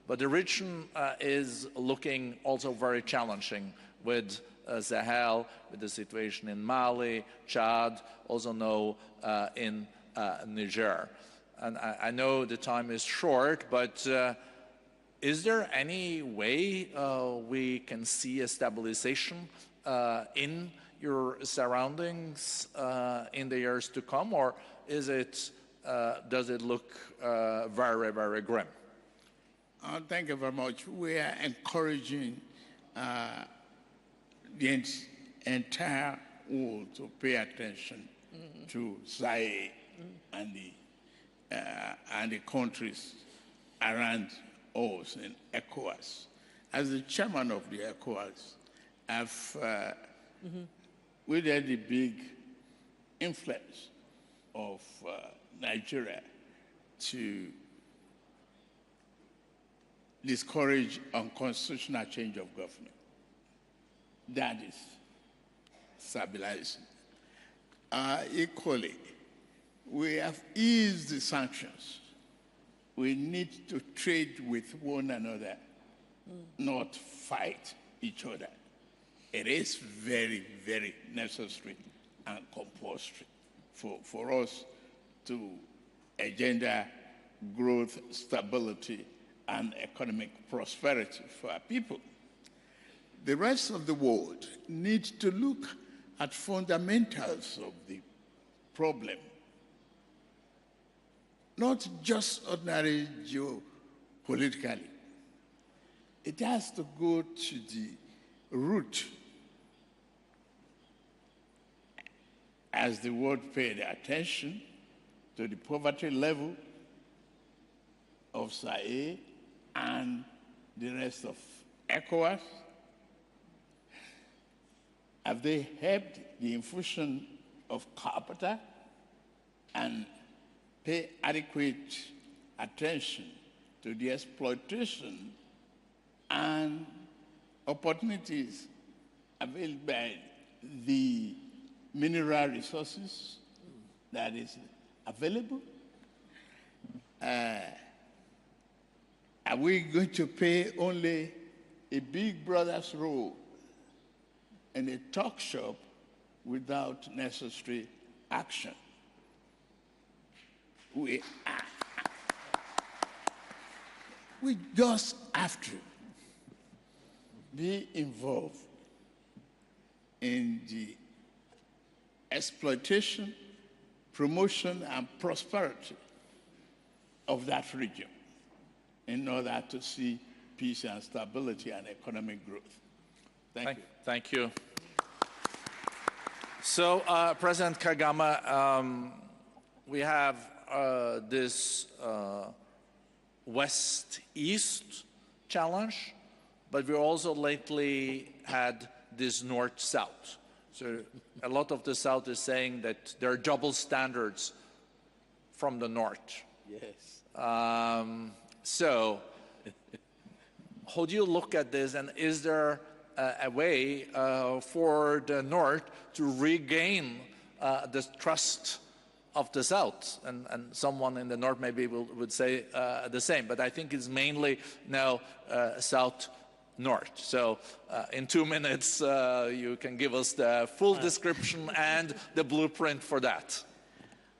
[SPEAKER 3] But the region is looking also very challenging with Sahel, with the situation in Mali, Chad, also now in Niger. And I know the time is short, but is there any way we can see a stabilization in your surroundings in the years to come, or is it, does it look very, very grim?
[SPEAKER 6] Thank you very much. We are encouraging the entire world to pay attention to Sahel and the countries around us in ECOWAS. As the chairman of the ECOWAS, I've witnessed the big influence of Nigeria to discourage unconstitutional change of government. That is stabilizing. Equally, we have eased the sanctions. We need to trade with one another, not fight each other. It is very, very necessary and compulsory for us to engender growth, stability, and economic prosperity for our people. The rest of the world needs to look at fundamentals of the problem, not just ordinary geopolitically. It has to go to the root. As the world paid attention to the poverty level of Sahel and the rest of ECOWAS, have they helped the infusion of capital and pay adequate attention to the exploitation and opportunities availed by the mineral resources that is available? Are we going to play only a big brother's role in a talk shop without necessary action? We just have to be involved in the exploitation, promotion, and prosperity of that region in order to see peace and stability and economic growth. Thank you.
[SPEAKER 3] Thank you. So, President Kagame, we have this West-East challenge, but we also lately had this North-South. So a lot of the South is saying that there are double standards from the North.
[SPEAKER 5] Yes.
[SPEAKER 3] So how do you look at this, and is there a way for the North to regain the trust of the South? And someone in the North maybe would say the same, but I think it's mainly now South-North. So in 2 minutes, you can give us the full description and the blueprint for that.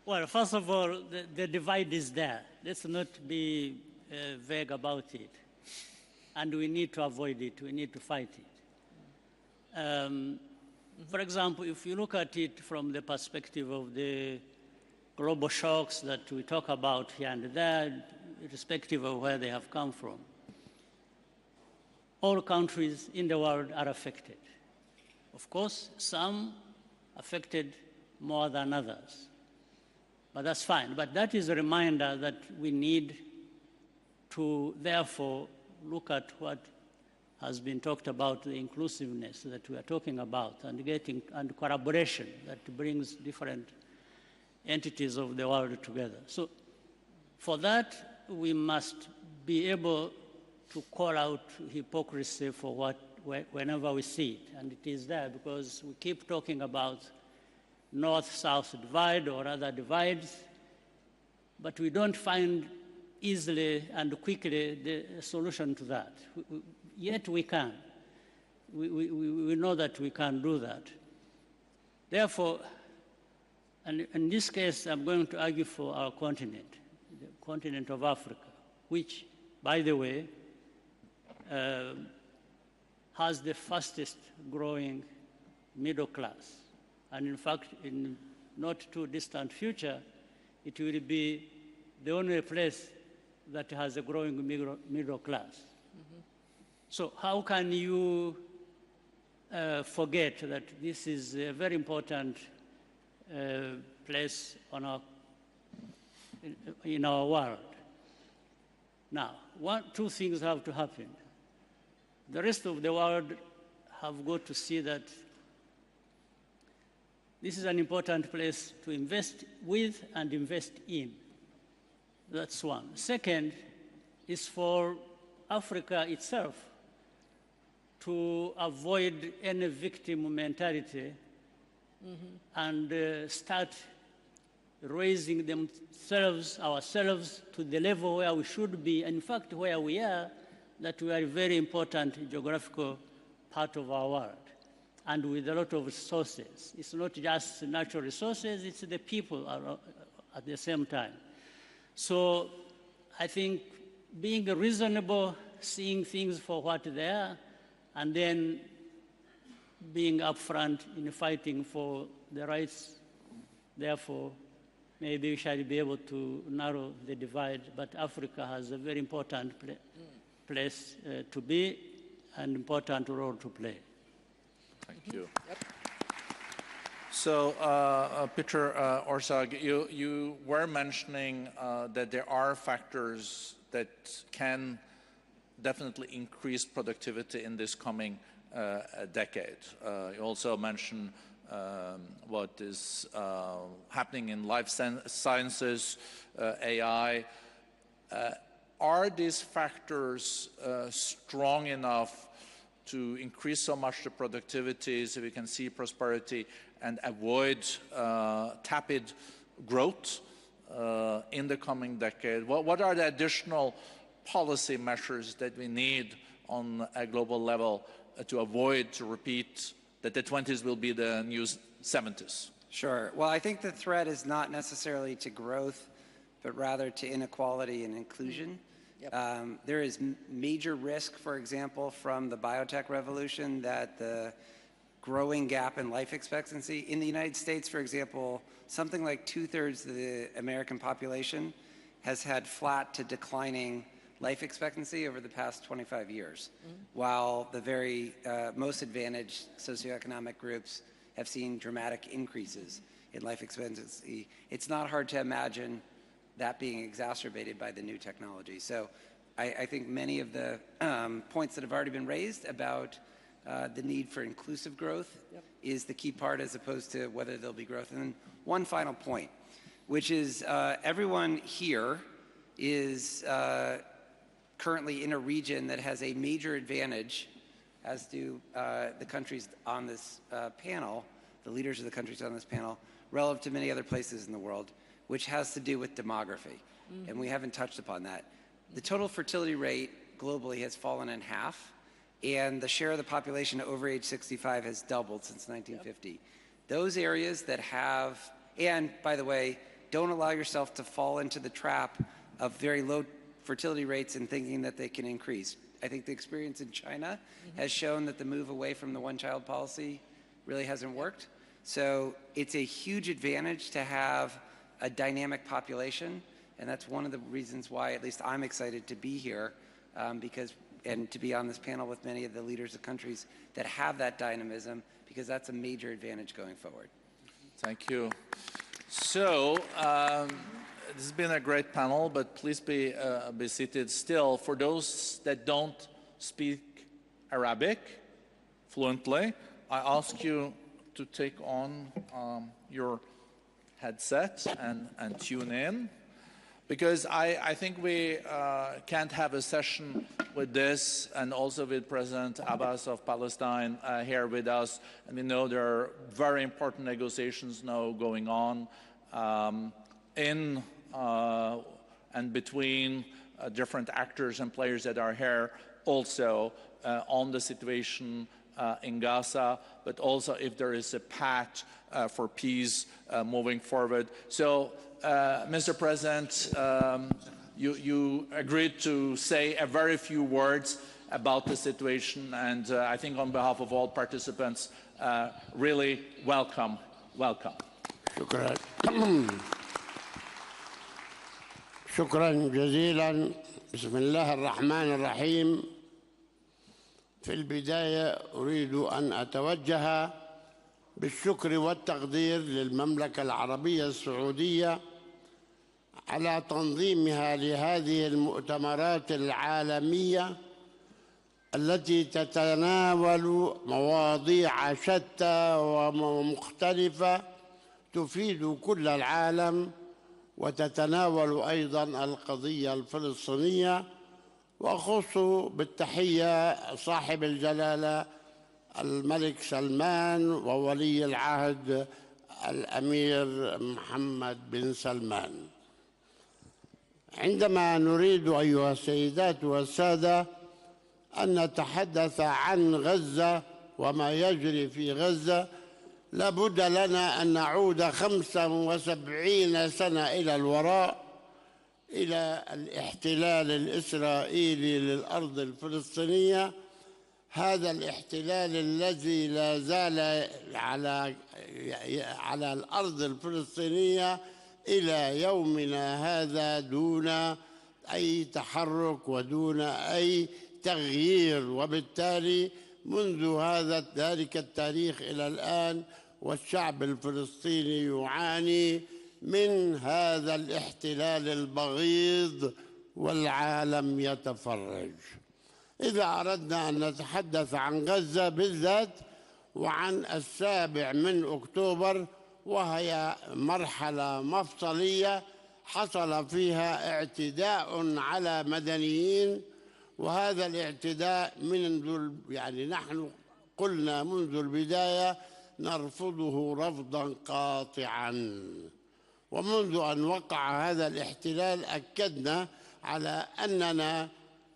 [SPEAKER 7] Well, first of all, the divide is there. Let's not be vague about it. And we need to avoid it. We need to fight it. For example, if you look at it from the perspective of the global shocks that we talk about here and there, irrespective of where they have come from. All countries in the world are affected. Of course, some affected more than others, but that's fine. But that is a reminder that we need to therefore look at what has been talked about, the inclusiveness that we are talking about, and collaboration that brings different entities of the world together. So for that, we must be able to call out hypocrisy for whenever we see it. And it is there because we keep talking about north-south divide or other divides, but we don't find easily and quickly the solution to that. Yet we can. We know that we can do that. Therefore, and in this case, I'm going to argue for our continent, the continent of Africa, which, by the way, has the fastest growing middle class. And in fact, in not too distant future, it will be the only place that has a growing middle class. Mm-hmm. So how can you forget that this is a very important place on in our world? Now, two things have to happen. The rest of the world have got to see that this is an important place to invest with and invest in. That's one. Second is for Africa itself to avoid any victim mentality and start raising ourselves to the level where we should be, and in fact where we are, that we are a very important geographical part of our world, and with a lot of resources. It's not just natural resources, it's the people at the same time. So I think being reasonable, seeing things for what they are, and then being upfront in fighting for the rights, therefore, maybe we shall be able to narrow the divide, but Africa has a very important place to be, an important role to play.
[SPEAKER 3] Thank you. Yep. So, Peter Orsag, you were mentioning that there are factors that can definitely increase productivity in this coming decade. You also mentioned what is happening in life sciences, AI. Are these factors strong enough to increase so much the productivity so we can see prosperity and avoid tepid growth in the coming decade? What are the additional policy measures that we need on a global level to avoid, to repeat, that the 20s will be the new 70s?
[SPEAKER 8] Sure. Well, I think the threat is not necessarily to growth, but rather to inequality and inclusion. Yep. There is major risk, for example, from the biotech revolution that the growing gap in life expectancy in the United States, for example, something like 2/3 of the American population has had flat to declining life expectancy over the past 25 years, while the very most advantaged socioeconomic groups have seen dramatic increases in life expectancy. It's not hard to imagine that being exacerbated by the new technology. So I think many of the points that have already been raised about the need for inclusive growth is the key part, as opposed to whether there'll be growth. And then one final point, which is everyone here is currently in a region that has a major advantage, as do the countries on this panel, the leaders of the countries on this panel, relative to many other places in the world, which has to do with demography. And we haven't touched upon that. The total fertility rate globally has fallen in half, and the share of the population over age 65 has doubled since 1950. Those areas that have, and by the way, don't allow yourself to fall into the trap of very low fertility rates and thinking that they can increase. I think the experience in China has shown that the move away from the one-child policy really hasn't worked. So it's a huge advantage to have a dynamic population, and that's one of the reasons why at least I'm excited to be here, and to be on this panel with many of the leaders of countries that have that dynamism, because that's a major advantage going forward.
[SPEAKER 3] Thank you. So, this has been a great panel, but please be seated still. For those that don't speak Arabic fluently, I ask you to take on your headset and tune in, because I think we can't have a session with this and also with President Abbas of Palestine here with us. And we know there are very important negotiations now going on in and between different actors and players that are here also on the situation in Gaza, but also if there is a path for peace moving forward. So, Mr. President, you agreed to say a very few words about the situation, and I think on behalf of all participants, really welcome.
[SPEAKER 9] شكرا جزيلا. بسم الله الرحمن الرحيم. في البداية أريد أن أتوجه بالشكر والتقدير للمملكة العربية السعودية على تنظيمها لهذه المؤتمرات العالمية التي تتناول مواضيع شتى ومختلفة تفيد كل العالم، وتتناول أيضا القضية الفلسطينية. وأخص بالتحية صاحب الجلالة الملك سلمان وولي العهد الأمير محمد بن سلمان. عندما نريد أيها السيدات والسادة أن نتحدث عن غزة وما يجري في غزة، لابد لنا أن نعود 75 سنة إلى الوراء، إلى الاحتلال الإسرائيلي للأرض الفلسطينية. هذا الاحتلال الذي لا زال على الأرض الفلسطينية إلى يومنا هذا دون أي تحرك ودون أي تغيير، وبالتالي منذ ذلك التاريخ إلى الآن والشعب الفلسطيني يعاني من هذا الاحتلال البغيض والعالم يتفرج. إذا أردنا أن نتحدث عن غزة بالذات وعن 7 أكتوبر، وهي مرحلة مفصلية حصل فيها اعتداء على مدنيين، وهذا الاعتداء نحن قلنا منذ البداية نرفضه رفضا قاطعا. ومنذ أن وقع هذا الاحتلال أكدنا على أننا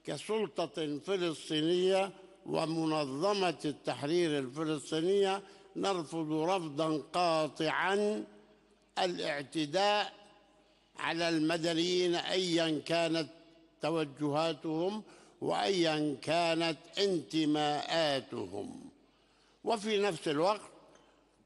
[SPEAKER 9] كسلطة فلسطينية ومنظمة التحرير الفلسطينية نرفض رفضا قاطعا الاعتداء على المدنيين أيا كانت توجهاتهم وأيا كانت انتماءاتهم. وفي نفس الوقت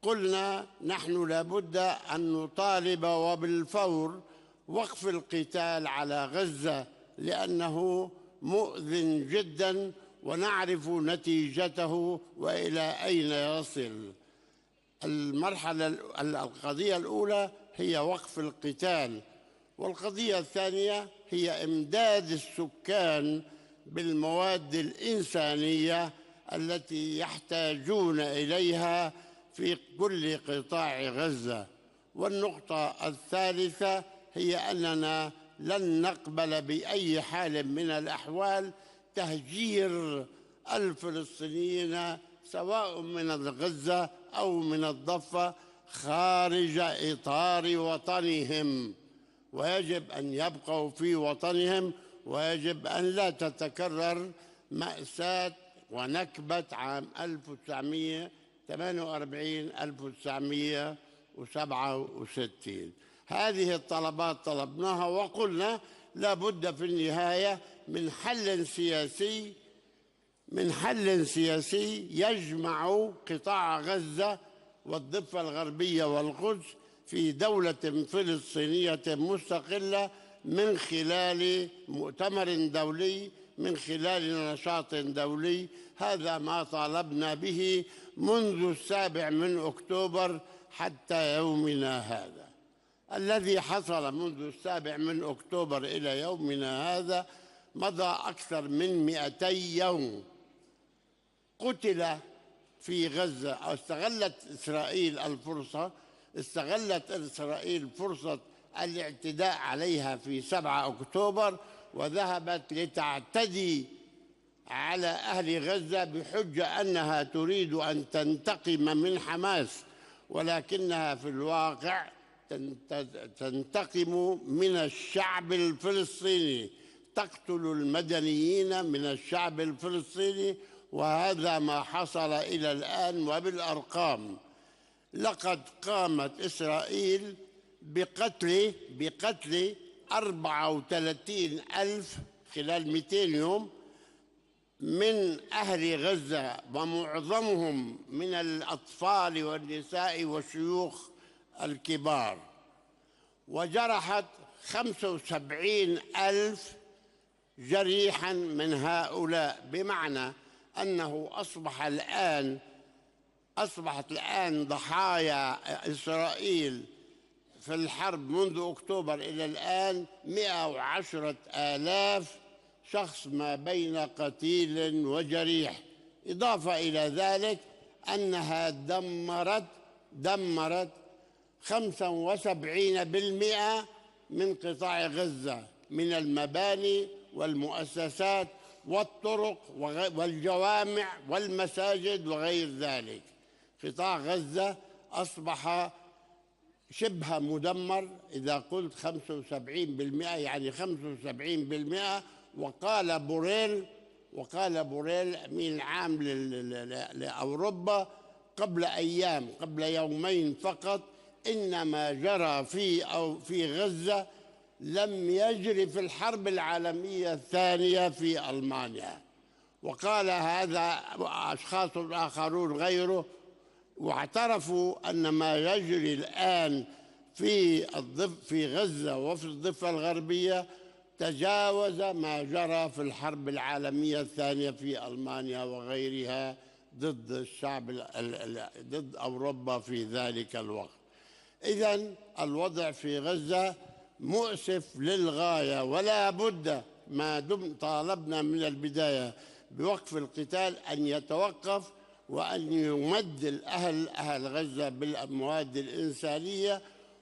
[SPEAKER 9] قلنا نحن لابد أن نطالب وبالفور وقف القتال على غزة، لأنه مؤذٍ جدا ونعرف نتيجته وإلى أين يصل. القضية الأولى هي وقف القتال، والقضية الثانية هي إمداد السكان بالمواد الإنسانية التي يحتاجون إليها في كل قطاع غزة. والنقطة الثالثة هي أننا لن نقبل بأي حال من الأحوال تهجير الفلسطينيين سواء من غزة أو من الضفة خارج إطار وطنهم، ويجب أن يبقوا في وطنهم، ويجب أن لا تتكرر مأساة ونكبة عام 1948 1967. هذه الطلبات طلبناها، وقلنا لا بد في النهاية من حل سياسي يجمع قطاع غزة والضفة الغربية والقدس في دولة فلسطينية مستقلة من خلال مؤتمر دولي، من خلال نشاط دولي. هذا ما طالبنا به منذ 7 أكتوبر حتى يومنا هذا. الذي حصل منذ 7 أكتوبر إلى يومنا هذا مضى أكثر من 200 يوم. قتل في غزة، أو استغلت إسرائيل فرصة الاعتداء عليها في 7 أكتوبر، وذهبت لتعتدي على أهل غزة بحجة أنها تريد أن تنتقم من حماس، ولكنها في الواقع تنتقم من الشعب الفلسطيني، تقتل المدنيين من الشعب الفلسطيني. وهذا ما حصل إلى الآن وبالأرقام. لقد قامت إسرائيل بقتل 34,000 خلال 200 يوم من أهل غزة، ومعظمهم من الأطفال والنساء والشيوخ الكبار، وجرحت 75,000 جريحا من هؤلاء، بمعنى أنه أصبحت الآن ضحايا إسرائيل في الحرب منذ أكتوبر إلى الآن 110,000 شخص، ما بين قتيل وجريح. إضافة إلى ذلك أنها دمرت 75% من قطاع غزة، من المباني والمؤسسات والطرق والجوامع والمساجد وغير ذلك. قطاع غزة أصبح شبه مدمر. إذا قلت 75% يعني 75%. وقال بوريل أمين العام لأوروبا قبل يومين فقط إن ما جرى في غزة لم يجري في الحرب العالمية الثانية في ألمانيا. وقال هذا أشخاص آخرون غيره، واعترفوا أن ما يجري الآن في غزة وفي الضفة الغربية تجاوز ما جرى في الحرب العالمية الثانية في ألمانيا وغيرها ضد ضد أوروبا في ذلك الوقت. إذن الوضع في غزة مؤسف للغاية، ولا بد ما دم طالبنا من البداية بوقف القتال أن يتوقف، وأن يمد أهل غزة بالمواد الإنسانية،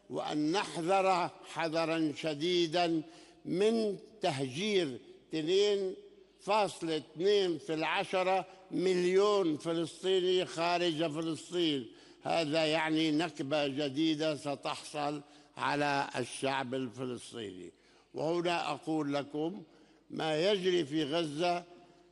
[SPEAKER 9] وأن نحذر حذرا شديدا من تهجير 2.2 مليون فلسطيني خارج فلسطين. هذا يعني نكبة جديدة ستحصل على الشعب الفلسطيني. وهنا أقول لكم ما يجري في غزة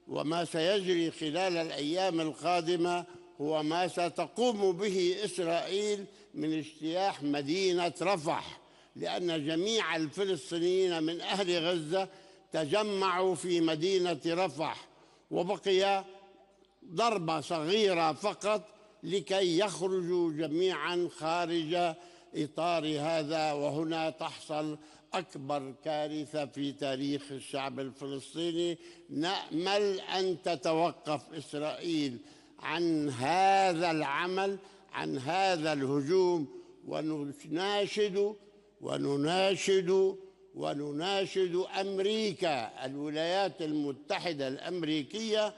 [SPEAKER 9] وما سيجري خلال الأيام القادمة هو ما ستقوم به إسرائيل من اجتياح مدينة رفح، لأن جميع الفلسطينيين من أهل غزة تجمعوا في مدينة رفح، وبقي ضربة صغيرة فقط لكي يخرجوا جميعا خارج إطار هذا. وهنا تحصل أكبر كارثة في تاريخ الشعب الفلسطيني. نأمل أن تتوقف إسرائيل عن هذا العمل، عن هذا الهجوم، ونناشد أمريكا، الولايات المتحدة الأمريكية،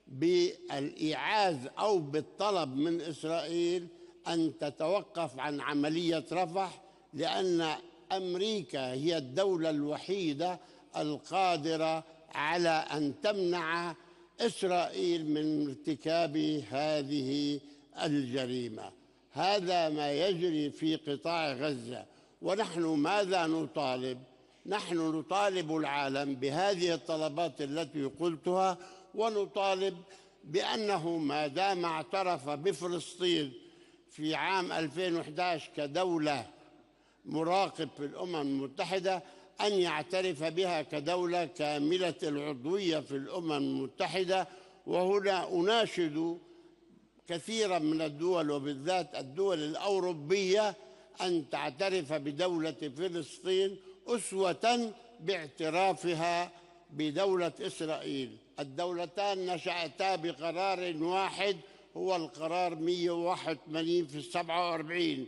[SPEAKER 9] بالإيعاز أو بالطلب من إسرائيل أن تتوقف عن عملية رفح، لأن أمريكا هي الدولة الوحيدة القادرة على أن تمنع إسرائيل من ارتكاب هذه الجريمة. هذا ما يجري في قطاع غزة. ونحن ماذا نطالب؟ نحن نطالب العالم بهذه الطلبات التي قلتها، ونطالب بأنه ما دام اعترف بفلسطين في عام 2011 كدولة مراقب في الأمم المتحدة أن يعترف بها كدولة كاملة العضوية في الأمم المتحدة. وهنا أناشد كثيرا من الدول وبالذات الدول الأوروبية أن تعترف بدولة فلسطين أسوة باعترافها بدولة إسرائيل. الدولتان نشأتا بقرار واحد، هو القرار 181 في 47.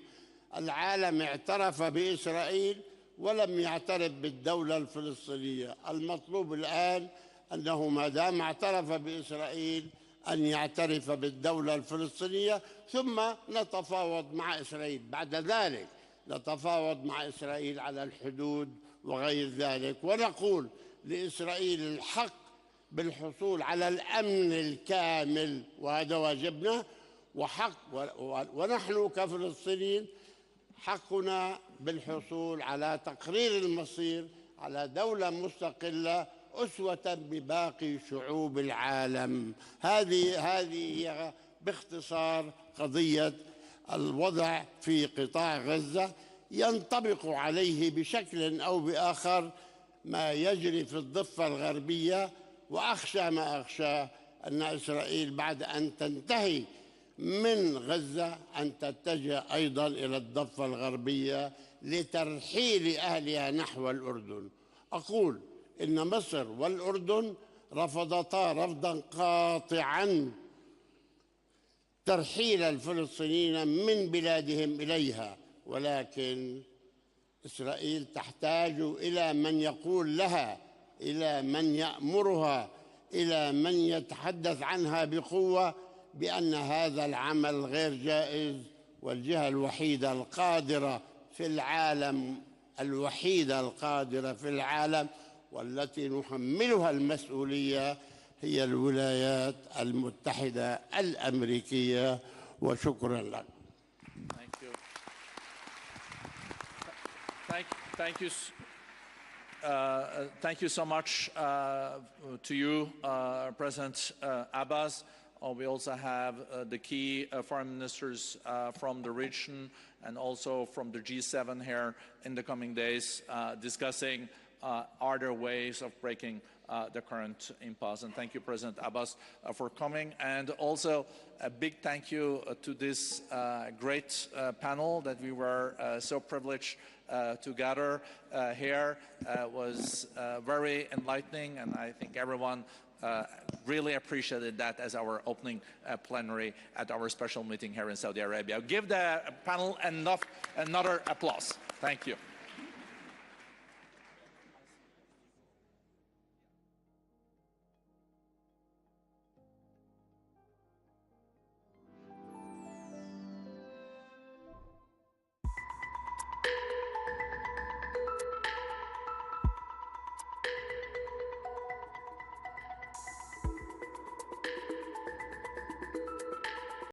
[SPEAKER 9] العالم اعترف بإسرائيل ولم يعترف بالدولة الفلسطينية. المطلوب الآن أنه ما دام اعترف بإسرائيل أن يعترف بالدولة الفلسطينية، ثم نتفاوض مع إسرائيل. بعد ذلك نتفاوض مع إسرائيل على الحدود وغير ذلك، ونقول لإسرائيل الحق بالحصول على الأمن الكامل، وهذا واجبنا، ونحن كفلسطينيين حقنا بالحصول على تقرير المصير، على دولة مستقلة أسوة بباقي شعوب العالم. هذه هي باختصار قضية الوضع في قطاع غزة. ينطبق عليه بشكل أو بآخر ما يجري في الضفة الغربية، وأخشى ما أخشى أن إسرائيل بعد أن تنتهي من غزة أن تتجه أيضا إلى الضفة الغربية لترحيل أهلها نحو الأردن. أقول إن مصر والأردن رفضتا رفضا قاطعا ترحيل الفلسطينيين من بلادهم إليها، ولكن إسرائيل تحتاج إلى من يقول لها، إلى من يأمرها، إلى من يتحدث عنها بقوة بأن هذا العمل غير جائز. والجهة الوحيدة القادرة في العالم، الوحيدة القادرة في العالم والتي نحملها المسؤولية هي الولايات المتحدة الأمريكية. وشكرا لك.
[SPEAKER 3] Thank you so much to you, President Abbas. We also have the key foreign ministers from the region and also from the G7 here in the coming days discussing other ways of breaking the current impasse. And thank you, President Abbas, for coming. And also a big thank you to this great panel that we were so privileged to gather here. Was very enlightening, and I think everyone really appreciated that as our opening plenary at our special meeting here in Saudi Arabia. Give the panel another applause. Thank you.